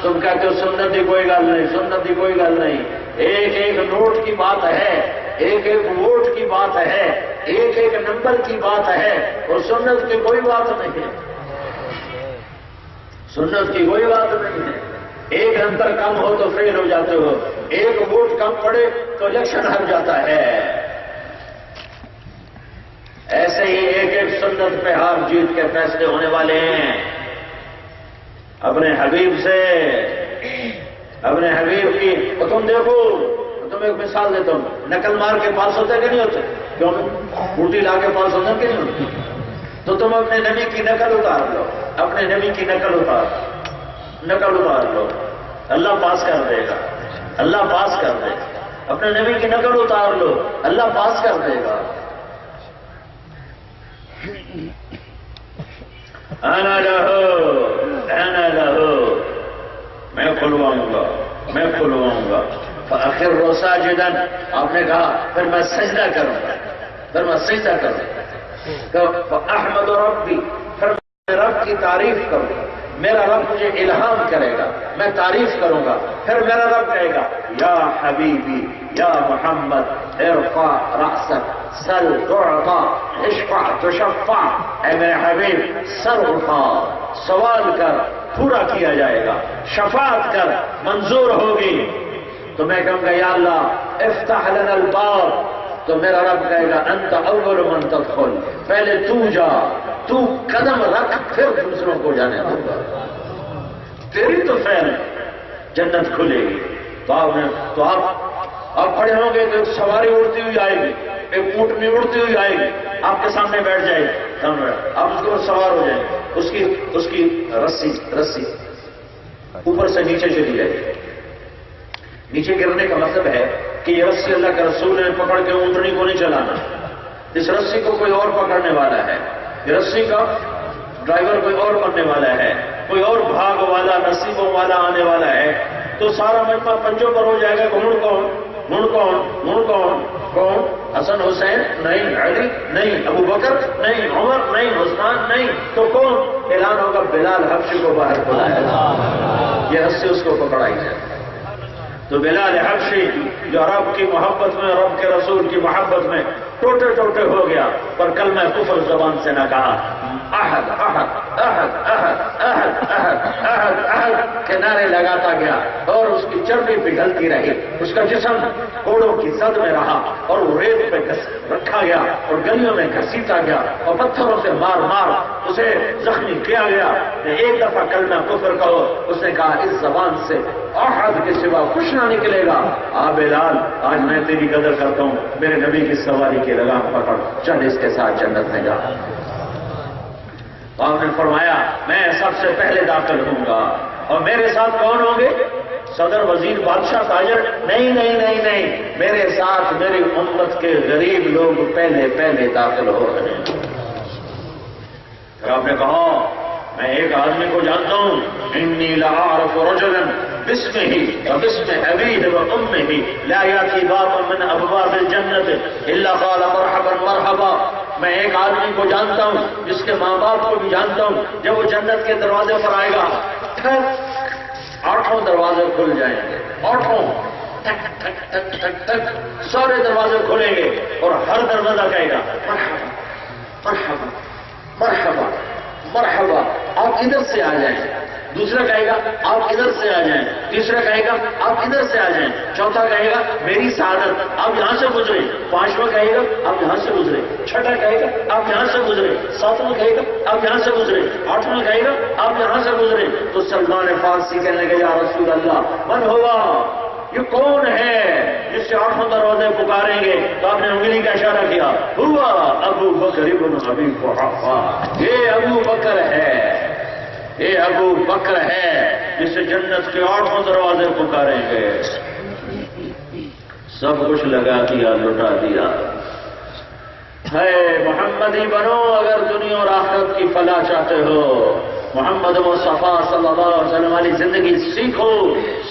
تم کہتے ہو سنت کی کوئی گل نہیں، سنت کی کوئی گل نہیں، ایک ایک نوٹ کی بات ہے، ایک ایک ووٹ کی بات ہے، ایک ایک نمبر کی بات ہے، اور سنت کی کوئی بات نہیں ہے، سنت کی کوئی بات نہیں ہے۔ ایک نمبر کم ہو تو فیل ہو جاتے ہو، ایک ووٹ کم پڑے تو الیکشن ہار جاتا ہے۔ ایسے ہی ایک ایک سنت پہ ہار جیت کے فیصلے ہونے والے ہیں۔ اپنے حبیب سے، اپنے حبیب کی، تو تم دیکھو، تم ایک مثال دیتا ہوں، نقل مار کے پاس ہوتے کہ نہیں ہوتے؟ کیوں الٹی لا کے پاس ہوتے کہ نہیں ہوتے؟ تو تم اپنے نبی کی نقل اتار لو، اپنے نبی کی نقل اتار لو، اللہ پاس کر دے گا، اللہ پاس کر دے گا۔ اپنے نبی کی نقل اتار لو، اللہ پاس کر دے گا۔ انا لہو، میں کھلواؤں گا، میں کھلواؤں گا۔ فَأَخِرُّ سَاجِدًا، آپ نے کہا پھر میں سجدہ کروں گا، پھر میں سجدہ کروں گا۔ فَأَحْمَدُ رَبِّي، پھر میں رب کی تعریف کروں گا، میرا رب مجھے الہام کرے گا، میں تعریف کروں گا۔ پھر میرا رب کہے گا یا حبیبی یا محمد ارفع رأسک سل تعطا اشفع تشفع، اے میرے حبیب سر اٹھا، سوال کر پورا کیا جائے گا، شفاعت کر منظور ہوگی۔ تو میں کہوں گا یا اللہ افتح لنا الباب، تو میرا رب کہے گا انت اول من تدخل، پہلے تو جا، تو قدم رکھ پھر دوسروں کو جانے دوں گا، تیری تو خیر جنت کھلے گی۔ تو آپ کھڑے ہوں گے تو ایک سواری اڑتی ہوئی آئے گی، ایک اونٹنی اڑتی ہوئی آئے گی، آپ کے سامنے بیٹھ جائے گی، آپ اس کو سوار ہو جائیں، اس کی رسی اوپر سے نیچے چلی جائے گی۔ نیچے گرنے کا مطلب ہے کہ یہ رسی اللہ کے رسول نے پکڑ کے اونٹنی کو نہیں چلانا، اس رسی کو کوئی اور پکڑنے والا ہے، یہ رسی کا ڈرائیور کوئی اور بننے والا ہے، کوئی اور بھاگ والا نصیبوں والا آنے والا ہے۔ تو سارا مجمع پنجوں پر ہو جائے گا، کون؟ حسن حسین نہیں، علی نہیں، ابو بکر نہیں، عمر نہیں، عثمان نہیں، تو کون؟ اعلان ہوگا بلال حبشی کو باہر بلایا، یہ رسی اس کو پکڑائی جائے۔ تو بلال حبشی جو رب کی محبت میں، رب کے رسول کی محبت میں ٹوٹے ہو گیا، پر کلمہ کفر زبان سے نہ کہا، احد احد احد احد احد احد احد احد کے نعرے لگاتا گیا، اور اس کی چربی پگھلتی رہی، اس کا جسم کوڑوں کی زد میں رہا، اور وہ ریت پہ رکھا گیا اور گلیوں میں گھسیٹا گیا اور پتھروں سے مار اسے زخمی کیا گیا۔ ایک دفعہ کلمہ کفر کہو، اس نے کہا اس زبان سے احد کے سوا کچھ نہ نکلے گا۔ بلال آج میں تیری قدر کرتا ہوں، میرے نبی کی سواری کی لگام پکڑ، چل اس کے ساتھ جنت میں جا۔ آپ نے فرمایا میں سب سے پہلے داخل ہوں گا، اور میرے ساتھ کون ہوں گے؟ صدر، وزیر، بادشاہ، تاجر؟ نہیں، میرے ساتھ میری امت کے غریب لوگ پہلے داخل ہو رہے ہیں۔ پھر آپ نے کہا میں ایک آدمی کو جانتا ہوں، انی لأعرف رجلا باسمه وباسم ابيه وامه لا ياتي بابا من ابواب الجنة الا قال مرحبا مرحبا۔ میں ایک آدمی کو جانتا ہوں جس کے ماں باپ کو بھی جانتا ہوں، جب وہ جنت کے دروازے پر آئے گا 8 دروازے کھل جائیں گے، 8 سارے دروازے کھلیں گے، اور ہر دروازہ کہے گا مرحبا مرحبا مرحبا، آپ ادھر سے آ جائیں۔ دوسرا کہے گا آپ ادھر سے آ جائیں، تیسرا کہے گا آپ ادھر سے آ جائیں، چوتھا کہے گا میری سعادت آپ یہاں سے گزرے، پانچواں کہے گا آپ یہاں سے گزرے، چھٹا کہے گا آپ یہاں سے گزرے، ساتواں کہے گا آپ یہاں سے گزرے، آٹھواں کہے گا آپ یہاں سے گزرے۔ تو سلمان فارسی کہنے لگے یا رسول اللہ من ہوا، یہ کون ہے جس سے 8 دروازے پکاریں گے؟ تو آپ نے انگلی کا اشارہ کیا، ہوا ابو بکر ابن ابی قحافہ، یہ ابو بکر ہے، یہ ابو بکر ہے جس سے جنت کے 8 دروازے پکاریں گے۔ سب کچھ لگا دیا، لٹا دیا۔ ہے محمدی بنو اگر دنیا اور آخرت کی فلاح چاہتے ہو، محمد مصطفیٰ صلی اللہ علیہ وسلم والی زندگی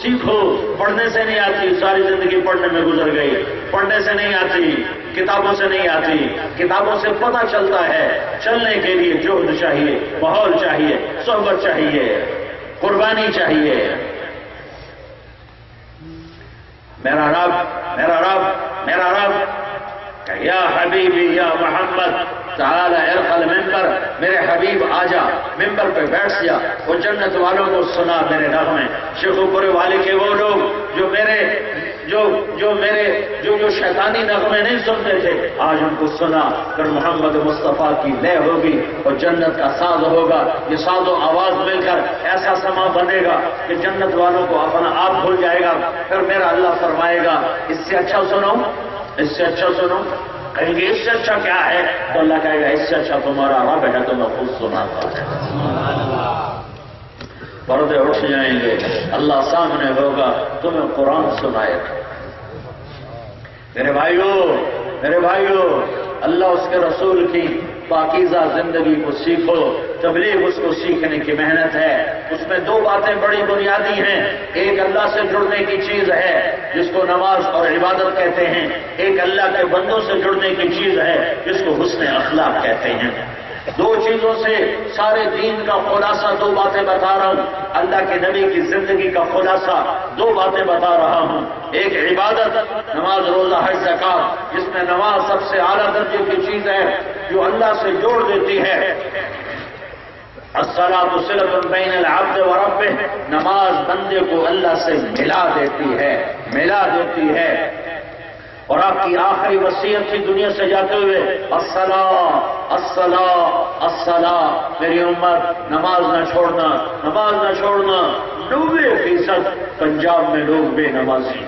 سیکھو۔ پڑھنے سے نہیں آتی، ساری زندگی پڑھنے میں گزر گئی، پڑھنے سے نہیں آتی، کتابوں سے نہیں آتی، کتابوں سے پتہ چلتا ہے۔ چلنے کے لیے جہد چاہیے، ماحول چاہیے، صحبت چاہیے، قربانی چاہیے۔ میرا رب میرا رب میرا رب کہ یا حبیبی یا محمد تعالی ارقل ممبر، میرے حبیب آجا، ممبر پہ بیٹھ جا۔ وہ جنت والوں کو سنا میرے نغمے، شیخو پورے والے کے وہ لوگ جو شیطانی نغمے نہیں سنتے تھے، آج ان کو سنا کر محمد مصطفیٰ کی لے ہوگی اور جنت کا ساز ہوگا۔ یہ ساز و آواز مل کر ایسا سما بنے گا کہ جنت والوں کو اپنا آپ بھول جائے گا۔ پھر میرا اللہ فرمائے گا اس سے اچھا سنو، اس سے اچھا سنو۔ کہیں گے اس سے اچھا کیا ہے؟ تو اللہ کہے گا اس سے اچھا تمہارا رب ہے تو میں خود سناتا ہے۔ پردے اٹھ جائیں گے، اللہ سامنے ہوگا، تمہیں قرآن سنائے گا۔ میرے بھائیوں، اللہ اس کے رسول کی پاکیزہ زندگی کو سیکھو۔ تبلیغ اس کو سیکھنے کی محنت ہے۔ اس میں دو باتیں بڑی بنیادی ہیں۔ ایک اللہ سے جڑنے کی چیز ہے جس کو نماز اور عبادت کہتے ہیں، ایک اللہ کے بندوں سے جڑنے کی چیز ہے جس کو حسن اخلاق کہتے ہیں۔ دو چیزوں سے سارے دین کا خلاصہ دو باتیں بتا رہا ہوں، اللہ کے نبی کی زندگی کا خلاصہ دو باتیں بتا رہا ہوں۔ ایک عبادت، نماز، روزہ، حج، زکات، جس میں نماز سب سے اعلیٰ درجے کی چیز ہے جو اللہ سے جوڑ دیتی ہے۔ الصلاۃ صلۃ بین العبد و ربہ، نماز بندے کو اللہ سے ملا دیتی ہے۔ اور آپ کی آخری وصیت تھی دنیا سے جاتے ہوئے، الصلاۃ، میری امت نماز نہ چھوڑنا، نماز نہ چھوڑنا۔ 90% پنجاب میں لوگ بے نمازی۔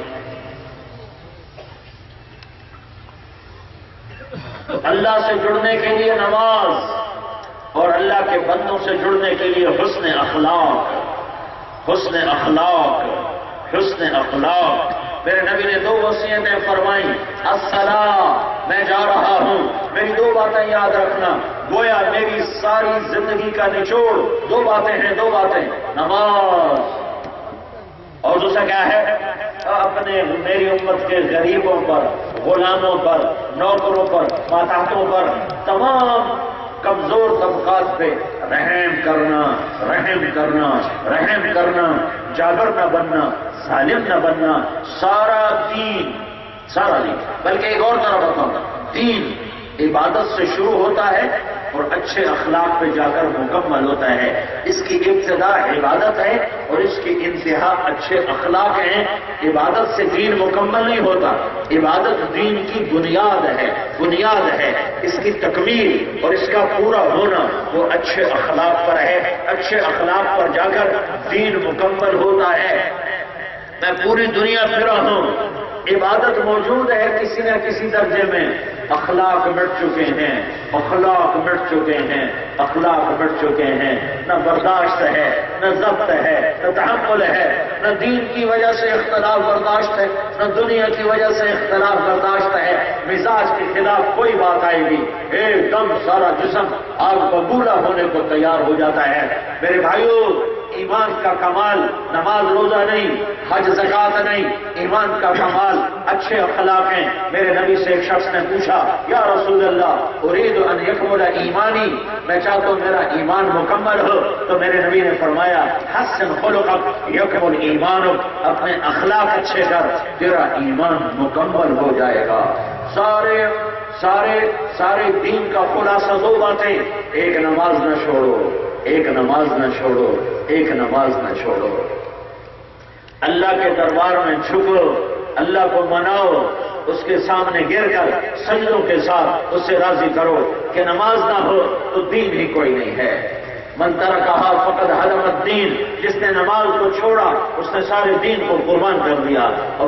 اللہ سے جڑنے کے لیے نماز اور اللہ کے بندوں سے جڑنے کے لیے حسن اخلاق۔ میرے نبی نے دو وصیتیں فرمائیں، الصلاۃ، میں جا رہا ہوں، میری دو باتیں یاد رکھنا۔ گویا میری ساری زندگی کا نچوڑ دو باتیں ہیں، نماز اور دوسرا کیا ہے؟ میری امت کے غریبوں پر، غلاموں پر، نوکروں پر، ماتحتوں پر، تمام کمزور طبقات پہ رحم کرنا، جابر نہ بننا، ظالم نہ بننا۔ سارا دین، بلکہ ایک اور طرح بتاؤں، دین عبادت سے شروع ہوتا ہے اور اچھے اخلاق پہ جا کر مکمل ہوتا ہے۔ اس کی ابتدا عبادت ہے اور اس کی انتہا اچھے اخلاق ہیں۔ عبادت سے دین مکمل نہیں ہوتا، عبادت دین کی بنیاد ہے۔ اس کی تکمیل اور اس کا پورا ہونا وہ اچھے اخلاق پر ہے۔ اچھے اخلاق پر جا کر دین مکمل ہوتا ہے۔ میں پوری دنیا پھرا ہوں، عبادت موجود ہے کسی نہ کسی درجے میں، اخلاق مٹ چکے ہیں، نہ برداشت ہے، نہ ضبط ہے، نہ تحمل ہے، نہ دین کی وجہ سے اختلاف برداشت ہے، نہ دنیا کی وجہ سے اختلاف برداشت ہے۔ مزاج کے خلاف کوئی بات آئے گی، ایک دم سارا جسم آگ ببولا ہونے کو تیار ہو جاتا ہے۔ میرے بھائیوں، ایمان کا کمال نماز روزہ نہیں، حج زکات نہیں، ایمان کا کمال اچھے اخلاق ہیں۔ میرے نبی سے ایک شخص نے پوچھا، یا رسول اللہ اريد ان يكمل ایمانی، میں چاہتا ہوں میرا ایمان مکمل ہو۔ تو میرے نبی نے فرمایا، حسن خلقک یکمل ایمانک، اپنے اخلاق اچھے کر، تیرا ایمان مکمل ہو جائے گا۔ سارے دین کا خلاصہ دو باتیں، ایک نماز نہ چھوڑو، اللہ کے دربار میں جھکو، اللہ کو مناؤ، اس کے سامنے گر کر سجدوں کے ساتھ اس سے راضی کرو کہ نماز نہ ہو تو دین ہی کوئی نہیں ہے۔ من ترکھا فقد ہدم الدین، جس نے نماز کو چھوڑا اس نے سارے دین کو قربان کر دیا۔ او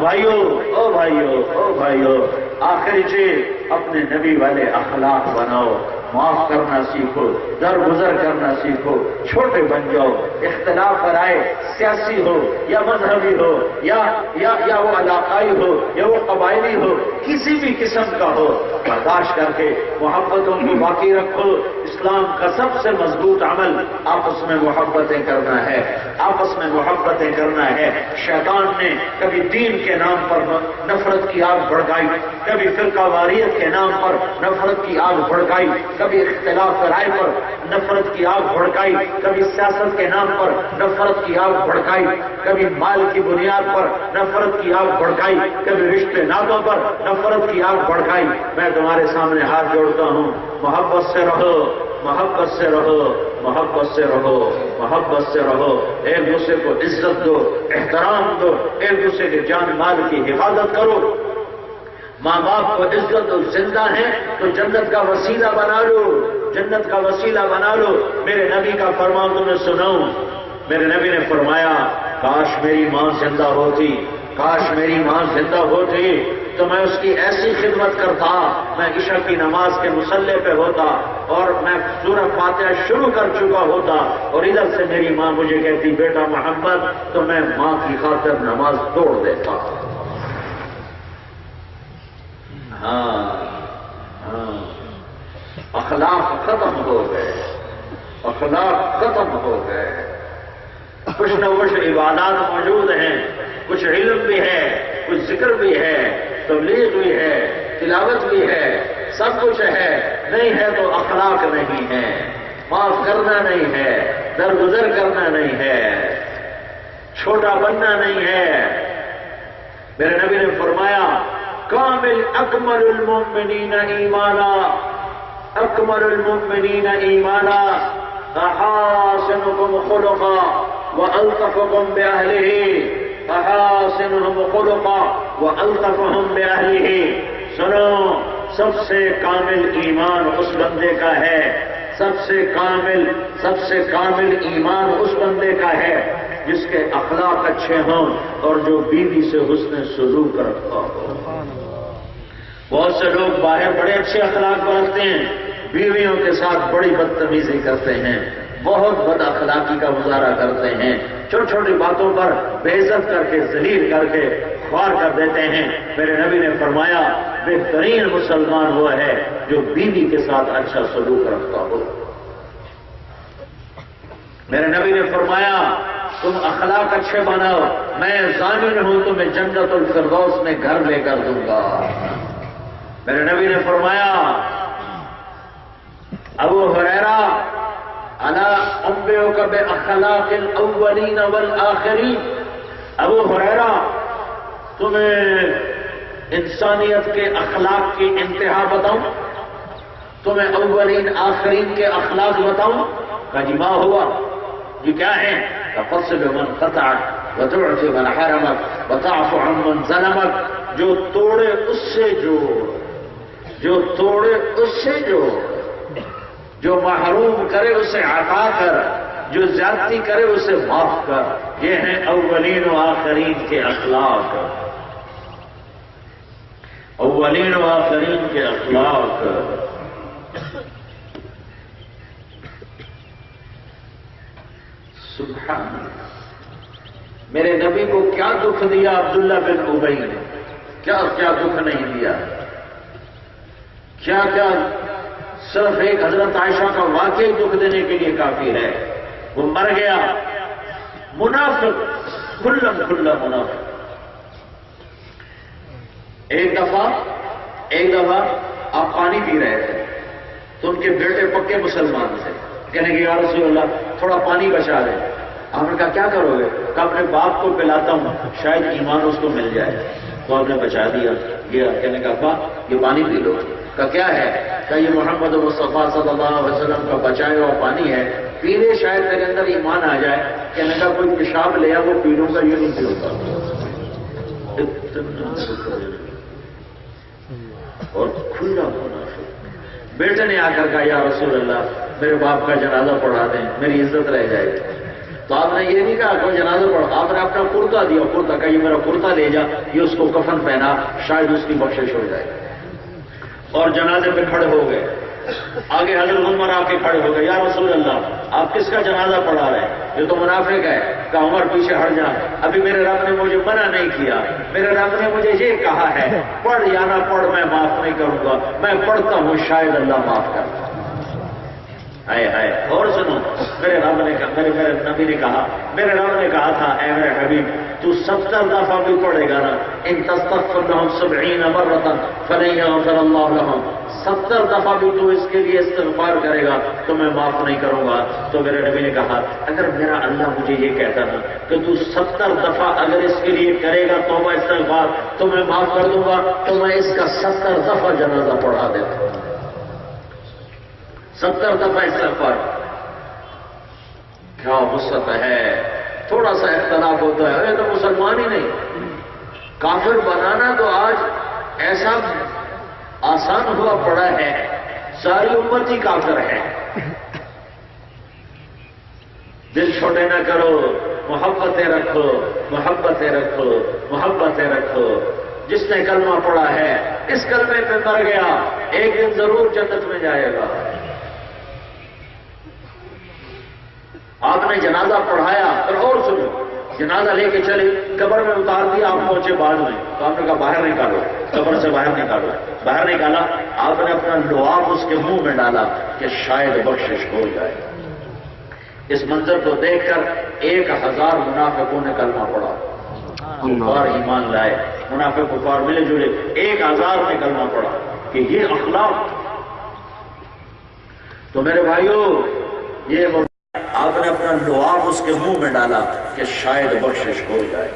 بھائیو، آخری چیز، اپنے نبی والے اخلاق بناؤ، معاف کرنا سیکھو، درگزر کرنا سیکھو، چھوٹے بن جاؤ۔ اختلاف پر آئے، سیاسی ہو یا مذہبی ہو یا وہ علاقائی ہو یا وہ قبائلی ہو، کسی بھی قسم کا ہو، برداشت کر کے محبتوں کو باقی رکھو۔ اسلام کا سب سے مضبوط عمل آپس میں محبتیں کرنا ہے۔ شیطان نے کبھی دین کے نام پر نفرت کی آگ بھڑکائی، کبھی فرقہ واریت کے کے نام پر نفرت کی آگ بھڑکائی، کبھی اختلاف رائے پر نفرت کی آگ بھڑکائی، کبھی سیاست کے نام پر نفرت کی آگ بھڑکائی، کبھی مال کی بنیاد پر نفرت کی آگ بھڑکائی، کبھی رشتے ناتوں پر نفرت کی آگ بھڑکائی۔ میں تمہارے سامنے ہاتھ جوڑتا ہوں، محبت سے رہو، محبت سے رہو، محبت سے رہو، محبت سے رہو، ایک دوسرے کو عزت دو، احترام دو، ایک دوسرے کے جان مال کی حفاظت کرو۔ ماں باپ کو عزت دو، زندہ ہیں تو جنت کا وسیلہ بنا لو، جنت کا وسیلہ بنا لو۔ میرے نبی کا فرمان تمہیں سناؤں، میرے نبی نے فرمایا کاش میری ماں زندہ ہوتی، کاش میری ماں زندہ ہوتی تو میں اس کی ایسی خدمت کرتا، میں عشاء کی نماز کے مصلی پہ ہوتا اور میں سورہ فاتحہ شروع کر چکا ہوتا اور ادھر سے میری ماں مجھے کہتی بیٹا محمد، تو میں ماں کی خاطر نماز توڑ دیتا۔ ہاں ہاں، اخلاق ختم ہو گئے، اخلاق ختم ہو گئے۔ کچھ نہ کچھ عبادات موجود ہیں، کچھ علم بھی ہے، کچھ ذکر بھی ہے، تبلیغ بھی ہے، تلاوت بھی ہے، سب کچھ ہے، نہیں ہے تو اخلاق نہیں ہے، معاف کرنا نہیں ہے، درگزر کرنا نہیں ہے، چھوٹا بننا نہیں ہے۔ میرے نبی نے فرمایا کامل اکمل المؤمنین ایمانا، اکمل المؤمنین ایمانا احاسنکم خلقا والطفکم باہلہ، احاسنہم خلقا والطفہم باہلہ۔ سنو، سب سے کامل ایمان اس بندے کا ہے، سب سے کامل ایمان اس بندے کا ہے جس کے اخلاق اچھے ہوں اور جو بیوی سے حسن سلوک رکھتا ہو۔ بہت سے لوگ باہر بڑے اچھے اخلاق برتتے ہیں، بیویوں کے ساتھ بڑی بدتمیزی کرتے ہیں، بہت بد اخلاقی کا مظاہرہ کرتے ہیں، چھوٹی چھوٹی باتوں پر بے عزت کر کے، ذلیل کر کے خوار کر دیتے ہیں۔ میرے نبی نے فرمایا بہترین مسلمان وہ ہے جو بیوی کے ساتھ اچھا سلوک رکھتا ہو۔ میرے نبی نے فرمایا تم اخلاق اچھے بناؤ، میں ضامن ہوں تمہیں جنت الفردوس میں گھر لے کر دوں گا۔ میرے نبی نے فرمایا ابو ہریرہ الا انبئک باخلاق الاولین والآخرین، ابو ہریرہ تمہیں انسانیت کے اخلاق کی انتہا بتاؤں، تمہیں اولین آخرین کے اخلاق بتاؤں؟ کہا جی ماں ہوا، یہ کیا ہے؟ تفصل من قطعک وتعفی من حرمک وتعفو عن من ظلمک، جو توڑے اس سے جوڑ، جو توڑے اس سے جوڑ، جو محروم کرے اسے عطا کر، جو زیادتی کرے اسے معاف کر۔ یہ ہیں اولین و آخرین کے اخلاق، اولین و آخرین کے اخلاق۔ سبحان اللہ، میرے نبی کو کیا دکھ دیا عبداللہ بن ابی نے، کیا کیا دکھ نہیں دیا، کیا کیا، صرف ایک حضرت عائشہ کا واقعی دکھ دینے کے لیے کافی ہے۔ وہ مر گیا، منافق، کھلم کھلا منافق۔ ایک دفعہ آپ پانی پی رہے تھے تو ان کے بیٹے پکے مسلمان تھے، کہنے کہ یا رسول اللہ تھوڑا پانی بچا دیں۔ آپ نے کہا کیا کرو گے؟ کہ اپنے باپ کو پلاتا ہوں، شاید ایمان اس کو مل جائے۔ تو آپ نے بچا دیا، گیا، کہنے کا باپ یہ پانی پی لو۔ کہ کیا ہے؟ کہ یہ محمد مصطفیٰ صلی اللہ علیہ وسلم کا بچایا ہوا پانی ہے، پی لے شاید تیرے اندر ایمان آ جائے۔ کہنے کا کوئی پیشاب لیا وہ پی لوں گا، یہ نہیں پیوگا۔ اور کھلا منافق۔ بیٹے نے آ کر کہا یا رسول اللہ میرے باپ کا جنازہ پڑھا دیں، میری عزت رہ جائے گی۔ تو آپ نے یہ نہیں کہا کوئی جنازہ پڑھا، آپ نے اپنا کرتا دیا، کرتا کہا یہ میرا کرتا لے جا، یہ اس کو کفن پہنا، شاید اس کی بخشش ہو جائے۔ اور جنازے پہ کھڑے ہو گئے، آگے حضرت عمر آ کے کھڑے ہو گئے، یا رسول اللہ آپ کس کا جنازہ پڑھا رہے ہیں؟ یہ تو منافق ہے۔ کہ عمر پیچھے ہٹ جا، ابھی میرے رب نے مجھے منع نہیں کیا، میرے رب نے مجھے یہ کہا ہے پڑھ یا نہ پڑھ میں معاف نہیں کروں گا، میں پڑھتا ہوں شاید اللہ معاف کرتا۔ ہائے ہائے، اور سنو، میرے رب نے کہا، میرے نبی نے کہا، میرے رب نے کہا تھا اے میرے حبیب تو 70 دفعہ بھی پڑھے گا نا، ان تستغفر لهم 70 مرة فلن يغفر الله لهم، 70 دفعہ بھی تو اس کے لیے استغفار کرے گا تو میں معاف نہیں کروں گا۔ تو میرے نبی نے کہا اگر میرا اللہ مجھے یہ کہتا نا کہ تو 70 دفعہ اگر اس کے لیے کرے گا توبہ استغفار تو میں معاف کر دوں گا، تو میں اس کا 70 دفعہ جنازہ پڑھا دیتا ہوں۔ 70 دفعہ استغفار، کیا وسعت ہے! تھوڑا سا اختلاف ہوتا ہے، ارے تو مسلمان ہی نہیں، کافر بنانا تو آج ایسا آسان ہوا پڑا ہے، ساری امت ہی کافر ہے۔ دل چھوٹے نہ کرو، محبتیں رکھو، محبتیں رکھو، محبتیں رکھو۔ جس نے کلمہ پڑھا ہے اس کلمے پہ مر گیا ایک دن ضرور جنت میں جائے گا۔ آپ نے جنازہ پڑھایا، اور سنو، جنازہ لے کے چلے قبر میں اتار دیا، آپ پہنچے بعد میں تو آپ نے کہا باہر نکالو، قبر سے باہر نکالو، باہر نکالا، آپ نے اپنا لعاب اس کے منہ میں ڈالا کہ شاید بخشش ہو جائے۔ اس منظر کو دیکھ کر 1000 منافقوں نے کلمہ پڑھا، کفار ایمان لائے، منافق کفار ملے جلے، 1000 نے کلمہ پڑھا کہ یہ اخلاق۔ تو میرے بھائیوں، یہ آپ نے اپنا لعاب اس کے منہ میں ڈالا کہ شاید بخشش ہو جائے۔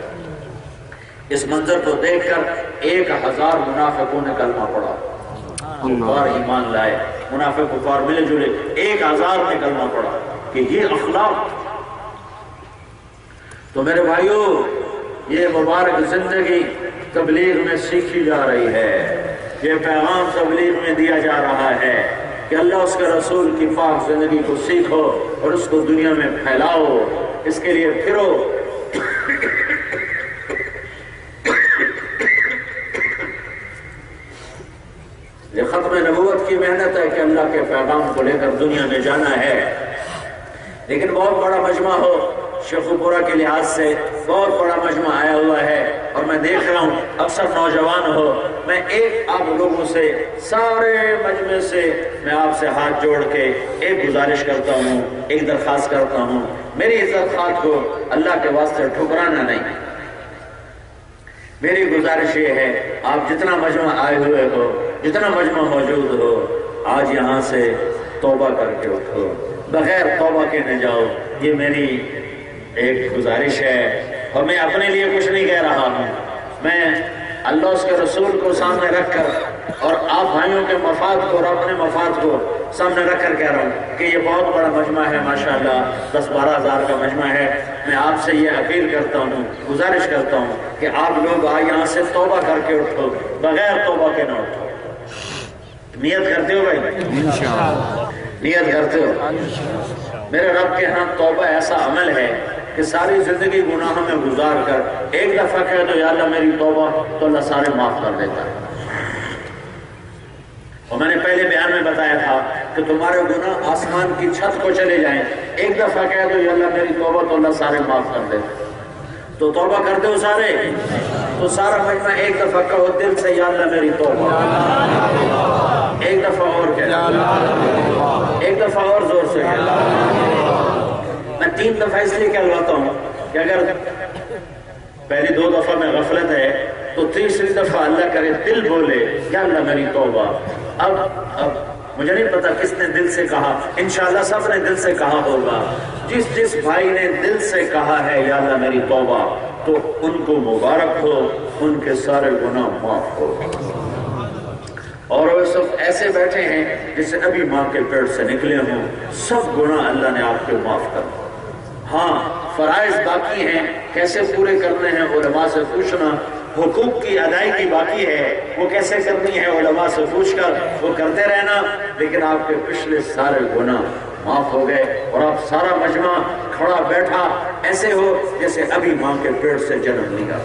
اس منظر کو دیکھ کر 1000 منافقوں نے کلمہ پڑھا، کفار ایمان لائے، منافق کفار ملے جلے، 1000 نے کلمہ پڑھا کہ یہ اخلاق۔ تو میرے بھائیوں، یہ مبارک زندگی تبلیغ میں سیکھی جا رہی ہے، یہ پیغام تبلیغ میں دیا جا رہا ہے کہ اللہ اس کے رسول کی پاک زندگی کو سیکھو اور اس کو دنیا میں پھیلاؤ، اس کے لیے پھرو۔ یہ ختم نبوت کی محنت ہے کہ اللہ کے پیغام کو لے کر دنیا میں جانا ہے، لیکن بہت بڑا مجمع ہو، شیخو پورہ کے لحاظ سے بہت بڑا مجمع آیا ہوا ہے، اور میں دیکھ رہا ہوں اکثر نوجوان ہو، میں ایک آپ لوگوں سے، سارے مجمع سے میں آپ سے ہاتھ جوڑ کے ایک گزارش کرتا ہوں، ایک درخواست کرتا ہوں، میری اس درخواست کو اللہ کے واسطے ٹھکرانا نہیں۔ میری گزارش یہ ہے، آپ جتنا مجمع آئے ہوئے ہو، جتنا مجمع موجود ہو، آج یہاں سے توبہ کر کے اٹھو، بغیر توبہ کے نہ جاؤ، یہ میری ایک گزارش ہے۔ اور میں اپنے لیے کچھ نہیں کہہ رہا ہوں، میں اللہ اس کے رسول کو سامنے رکھ کر اور آپ بھائیوں کے مفاد کو اور اپنے مفاد کو سامنے رکھ کر کہہ رہا ہوں کہ یہ بہت بڑا مجمع ہے، ماشاءاللہ 10-12 ہزار کا مجمع ہے۔ میں آپ سے یہ اپیل کرتا ہوں، گزارش کرتا ہوں کہ آپ لوگ یہاں سے توبہ کر کے اٹھو، بغیر توبہ کے نہ اٹھو۔ نیت کرتے ہو بھائی؟ نیت کرتے ہو؟ میرے رب کے ہاں توبہ ایسا عمل ہے کہ ساری زندگی گناہوں میں گزار کر ایک دفعہ کہہ دو یا اللہ میری توبہ، تو اللہ سارے معاف کر دیتا ہے۔ اور میں نے پہلے بیان میں بتایا تھا کہ تمہارے گناہ آسمان کی چھت کو چلے جائیں، ایک دفعہ کہہ دو یا اللہ میری توبہ، تو اللہ سارے معاف کر دیتا ہے۔ تو توبہ کرتے ہو سارے؟ تو سارا مجمع ایک دفعہ کہو دل سے یا اللہ میری توبہ، ایک دفعہ اور کہہ، ایک دفعہ اور زور سے کہہ۔ میں 3 دفعہ اس لیے کہلواتا ہوں کہ اگر پہلی 2 دفعہ میں غفلت ہے تو تیسری دفعہ اللہ کرے دل بولے یا اللہ میری توبہ۔ اب مجھے نہیں پتا کس نے دل سے کہا، انشاءاللہ سب نے دل سے کہا ہوگا۔ جس بھائی نے دل سے کہا ہے یا اللہ میری توبہ، تو ان کو مبارک ہو، ان کے سارے گناہ معاف ہو۔ اور وہ سب ایسے بیٹھے ہیں جسے ابھی ماں کے پیٹ سے نکلے ہوں، سب گناہ اللہ نے آپ کے معاف کر دیا۔ ہاں فرائض باقی ہیں، کیسے پورے کرنے ہیں علماء سے پوچھنا، حقوق کی ادائیگی باقی ہے، وہ کیسے کرنی ہے علماء سے پوچھ کر وہ کرتے رہنا، لیکن آپ کے پچھلے سارے گناہ معاف ہو گئے اور آپ سارا مجمع کھڑا بیٹھا ایسے ہو جیسے ابھی ماں کے پیٹ سے جنم لیا۔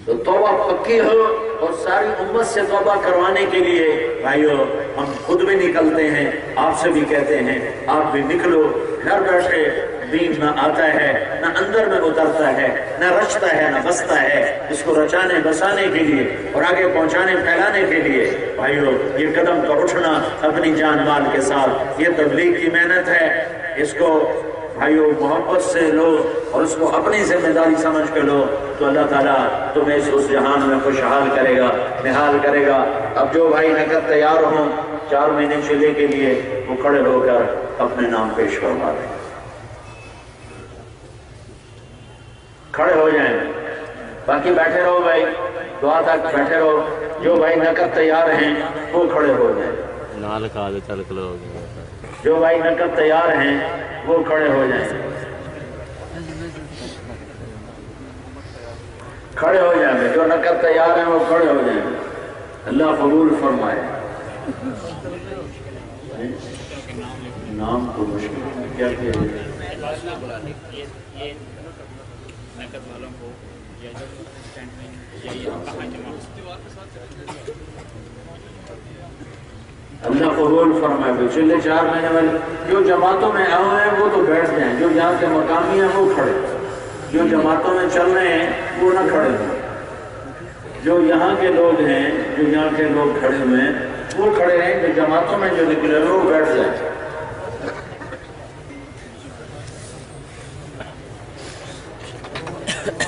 تو توبہ پکی ہو اور ساری امت سے توبہ کروانے کے لیے بھائیو ہم خود بھی نکلتے ہیں، آپ سے بھی کہتے ہیں آپ بھی نکلو۔ گھر بیٹھے دین نہ آتا ہے، نہ اندر میں اترتا ہے، نہ رچتا ہے، نہ بستا ہے۔ اس کو رچانے بسانے کے لیے اور آگے پہنچانے پھیلانے کے لیے بھائیو یہ قدم کا اٹھنا اپنی جان مال کے ساتھ، یہ تبلیغ کی محنت ہے، اس کو بھائیو محبت سے لو اور اس کو اپنی ذمہ داری سمجھ کے لو تو اللہ تعالیٰ تمہیں اس جہان میں خوشحال کرے گا، نحال کرے گا۔ اب جو بھائی نقد تیار ہوں 4 مہینے چلے کے لیے وہ کھڑے ہو کر اپنے نام پیش کروا دیں، کھڑے ہو جائیں، باقی بیٹھے رہو بھائی، دعا تک بیٹھے رہو۔ جو بھائی نقد تیار ہیں وہ کھڑے ہو جائیں، جو بھائی نقد تیار ہیں وہ کھڑے ہو جائیں، کھڑے ہو جائیں، جو نقد تیار ہیں وہ کھڑے ہو جائیں۔ اللہ قبول فرمائے۔ نام تو مشکل ہے، کیا کیا اللہ قبول فرمائے۔ پچھلے 4 مہینے والے جو جماعتوں میں آئے ہوئے ہیں وہ تو بیٹھ جائیں، جو یہاں کے مقامی ہیں وہ کھڑے، جو جماعتوں میں چل رہے ہیں وہ نہ کھڑے ہیں، جو یہاں کے لوگ ہیں، جو یہاں کے لوگ کھڑے ہوئے ہیں وہ کھڑے رہیں، جو جماعتوں میں جو نکلے ہوئے وہ بیٹھ جائیں۔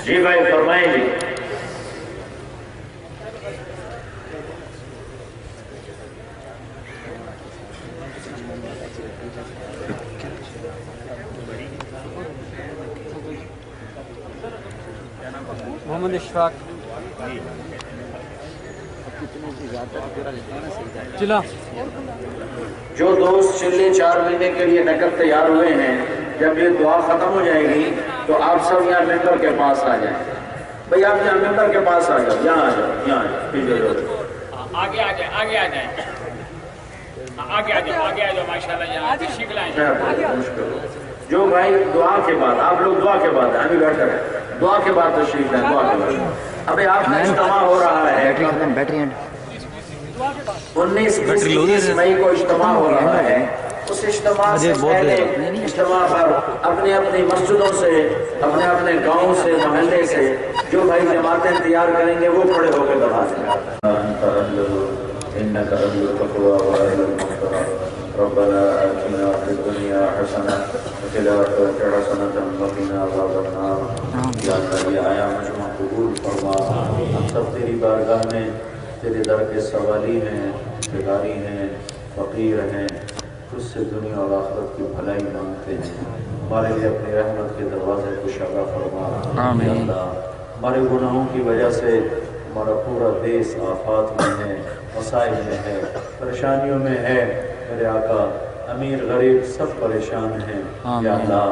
جی بھائی فرمائیں جی۔ محمد اشفاق چلا۔ جو دوست چلے 4 مہینے کے لیے نقد تیار ہوئے ہیں، جب یہ دعا ختم ہو جائے گی تو آپ سب یہاں ممبر کے پاس آ جائیں۔ بھئی آپ یہاں ممبر کے پاس آ جاؤ، یہاں آ جاؤ، یہاں آ جاؤ، آگے آ جائیں، آگے آ جائیں، آگے آ جاؤ، آگے آ جاؤ، ماشاءاللہ یہاں تشریف لائیں۔ جو بھائی دعا کے بعد، آپ لوگ دعا کے بعد ہیں، ابھی بیٹھ کر دعا کے بعد تشریف لائیں، دعا کے بعد۔ ابھی آپ کا اجتماع ہو رہا ہے، 19-20 مئی کو اجتماع ہو رہا ہے، اس اجتماع سے پہلے اجتماع پر اپنی اپنی مسجدوں سے، اپنے اپنے گاؤں سے، محلے سے جو بھائی جماعتیں تیار کریں گے وہ کھڑے ہو کے دبا دیں۔ انك اهل التقوى واهل المغفرة ربنا آتنا في الدنيا حسنة وفي الآخرة حسنة وقنا عذاب النار۔ یا اللہ یہ آیا مجمع قبول فرما، ہم سب تیری بارگاہ میں تیرے در کے سوالی ہیں، بھکاری ہیں، فقیر ہیں، تجھ سے دنیا اور آخرت کی بھلائی مانگتے ہیں، ہمارے لیے اپنی رحمت کے دروازے کشادہ فرما۔ یا اللہ ہمارے گناہوں کی وجہ سے ہمارا پورا دیس آفات میں ہے، مسائل میں ہے، پریشانیوں میں ہے، میرے آقا امیر غریب سب پریشان ہیں۔ یا اللہ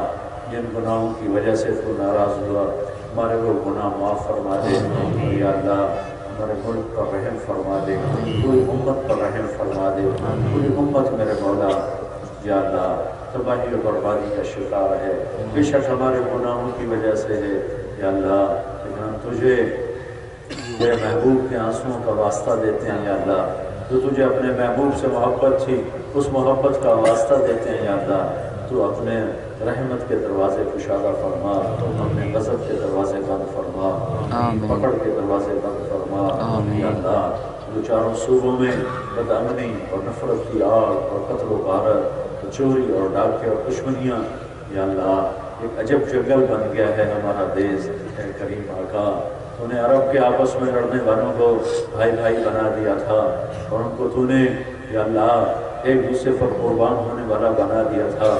جن گناہوں کی وجہ سے تو ناراض ہوا ہمارے وہ گناہ معاف فرما دے۔ یا اللہ ہمارے ملک پر رحم فرما دے، پوری امت پر رحم فرما دے، پوری امت میرے مولا یا اللہ تباہی و بربادی کا شکار ہے، بے شک ہمارے گناہوں کی وجہ سے ہے۔ یا اللہ لیکن ہم تجھے تیرے محبوب کے آنسوؤں کا واسطہ دیتے ہیں۔ یا اللہ جو تجھے اپنے محبوب سے محبت تھی اس محبت کا واسطہ دیتے ہیں۔ یا اللہ تو اپنے رحمت کے دروازے کشادہ فرما، اپنے غضب کے دروازے بند فرما، پکڑ کے دروازے بند فرما۔ یا اللہ جو چاروں صوبوں میں بدامنی اور نفرت کی آگ اور قتل و غارت، چوری اور ڈاکے اور دشمنیاں، یا اللہ ایک عجب جنگل بن گیا ہے ہمارا دیس۔ اے کریم آقا تو نے عرب کے آپس میں لڑنے والوں کو بھائی بھائی بنا دیا تھا اور ان کو تو نے یا اللہ ایک دوسرے پر قربان ہونے والا بنا دیا تھا،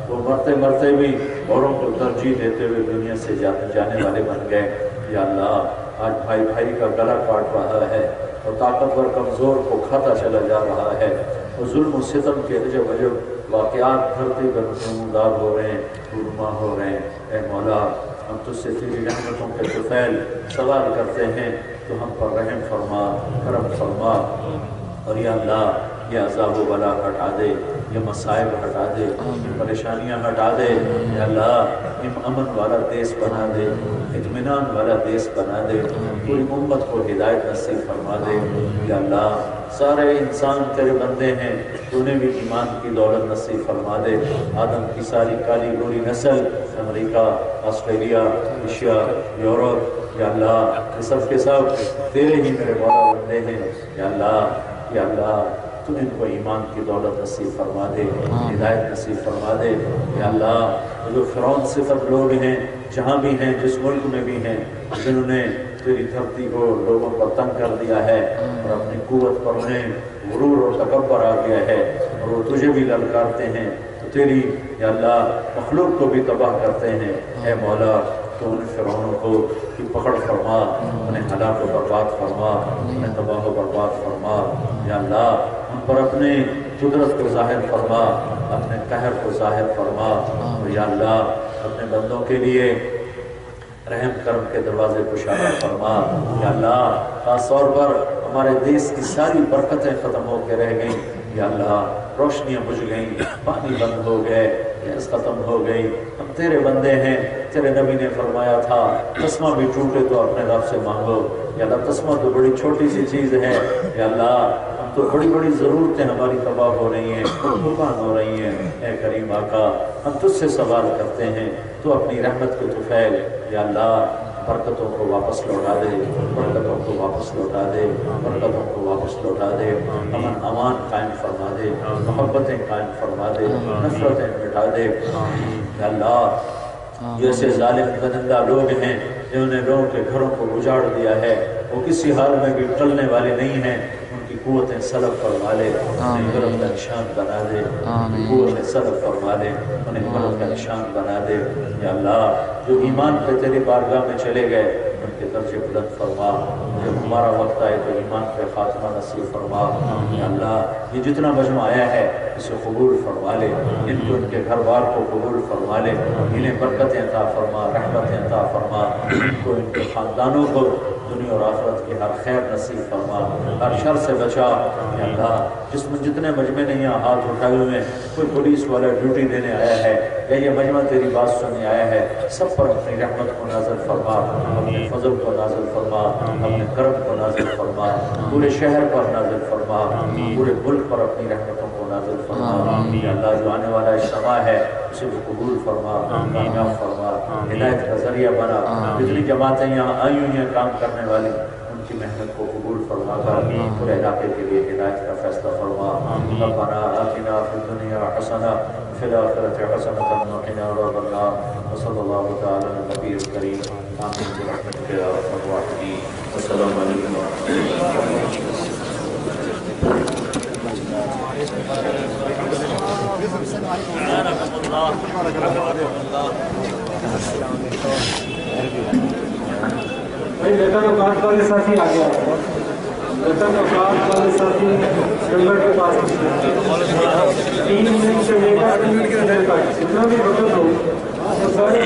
وہ مرتے مرتے بھی اوروں کو ترجیح دیتے ہوئے دنیا سے جانے والے بن گئے۔ یا اللہ آج بھائی بھائی کا گلا کاٹ رہا ہے اور طاقتور کمزور کو کھاتا چلا جا رہا ہے، اور ظلم و ستم کے عجب عجب واقعات دھرتی پر نمودار ہو رہے ہیں، رونما ہو رہے ہیں۔ اے مولا ہم تجھ سے تیری رحمتوں کے طفیل سوال کرتے ہیں تو ہم پر رحم فرما، کرم فرما، اور یا اللہ یہ عذاب و بلا ہٹا دے، یہ مصائب ہٹا دے، یہ پریشانیاں ہٹا دے۔ یا اللہ یہ امن والا دیس بنا دے، اطمینان والا دیس بنا دے، پوری امت کو ہدایت نصیب فرما دے۔ یا اللہ سارے انسان تیرے بندے ہیں، تو نے بھی ایمان کی دولت نصیب فرما دے۔ آدم کی ساری کالی گوری نسل، امریکہ، آسٹریلیا، ایشیا، یورپ، یا اللہ یہ سب کے سب تیرے ہی میرے مولا بندے ہیں۔ یا اللہ تو ان کو ایمان کی دولت نصیب فرما دے، ہدایت نصیب فرما دے۔ یا اللہ جو فرعون صفت لوگ ہیں جہاں بھی ہیں، جس ملک میں بھی ہیں، جنہوں نے تیری دھرتی کو لوگوں پر تنگ کر دیا ہے اور اپنی قوت پر انہیں غرور اور تکبر آ گیا ہے اور وہ تجھے بھی للکارتے ہیں تو تیری یا اللہ مخلوق کو بھی تباہ کرتے ہیں، اے مولا تو ان فرعونوں کو کی پکڑ فرما، انہیں ہلاک و برباد فرما، انہیں تباہ و برباد فرما۔ یا اللہ ان پر اپنے قدرت کو ظاہر فرما، اپنے قہر کو ظاہر فرما، اور یا اللہ اپنے بندوں کے لیے رحم کرم کے دروازے کشادہ فرما۔ یا اللہ خاص طور پر ہمارے دیش کی ساری برکتیں ختم ہو کے رہ گئیں، یا اللہ روشنیاں بجھ گئیں، پانی بند ہو گئے، گیس ختم ہو گئی، ہم تیرے بندے ہیں، تیرے نبی نے فرمایا تھا تسمہ بھی ٹوٹے تو اپنے رب سے مانگو۔ یا اللہ تسمہ تو بڑی چھوٹی سی چیز ہے، یا اللہ ہم تو بڑی بڑی ضرورتیں ہماری تباہ ہو رہی ہیں، قربان ہو رہی ہیں، اے کریم آقا ہم تجھ سے سوال کرتے ہیں تو اپنی رحمت کو تو پھیل، یا اللہ برکتوں کو واپس لوٹا دے، برکتوں کو واپس لوٹا دے، برکتوں کو واپس لوٹا دے، امن امان قائم فرما دے، محبتیں قائم فرما دے، نفرتیں مٹا دے۔ یا اللہ جیسے ظالم درندہ لوگ ہیں جنہوں نے لوگوں کے گھروں کو اجاڑ دیا ہے، وہ کسی حال میں بھی ٹلنے والے نہیں ہیں، ان کی قوتیں سلب فرما لے، انہیں غرب کا نشان بنا دے، قوتیں سلب فرما لے، انہیں غرب کا نشان بنا دے۔ یا اللہ جو ایمان پہ تیری بارگاہ میں چلے گئے ان کے درجے بلند فرما، جب ہمارا وقت آئے تو ایمان پہ خاتمہ نصیب فرما۔ یا اللہ یہ جتنا مجمع آیا ہے اسے قبول فرما لے، ان کو ان کے گھر بار کو قبول فرما لے، انہیں برکتیں عطا فرما، رحمتیں عطا فرما، ان کو ان کے خاندانوں کو دنیا اور آخرت کی ہر خیر نصیب فرما، ہر شر سے بچا۔ یا اللہ جتنے مجمع نے یہاں ہاتھ اٹھائے ہوئے ہیں، کوئی پولیس والا ڈیوٹی دینے آیا ہے یا یہ مجمع تیری بات سننے آیا ہے، سب پر اپنی رحمت کو نازل فرما، اپنے فضل کو نازل فرما، اپنے کرم کو نازل فرما، پورے شہر پر نازل فرما، پورے ملک پر اپنی رحمتوں کو نازل فرما۔ یا اللہ جو آنے والا اجتماع ہے اسے بھی قبول فرما، کامیاب فرما، ہدایت کا ذریعہ بنا۔ جتنی جماعتیں یہاں آئی ہوئی ہیں کام کرنے والی ان کی محنت کو قبول فرما کر پورے علاقے کے لیے ہدایت کا فیصلہ فرما۔ ربنا آتنا فی الدنیا حسنہ وفی الآخرۃ حسنۃ وقنا عذاب النار۔ وصلی اللہ تعالی علی النبی الکریم، آمین برحمتک یا ارحم الراحمین۔ السلام علیکم ورحمۃ بھائی بیٹا تو کارڈ والے ساتھی آ گیا، بیٹا تو کارڈ والے ساتھی نمبر کے پاس 3 منٹ سے لے کر 3 منٹ کے جتنا بھی وقت ہو وہ سارے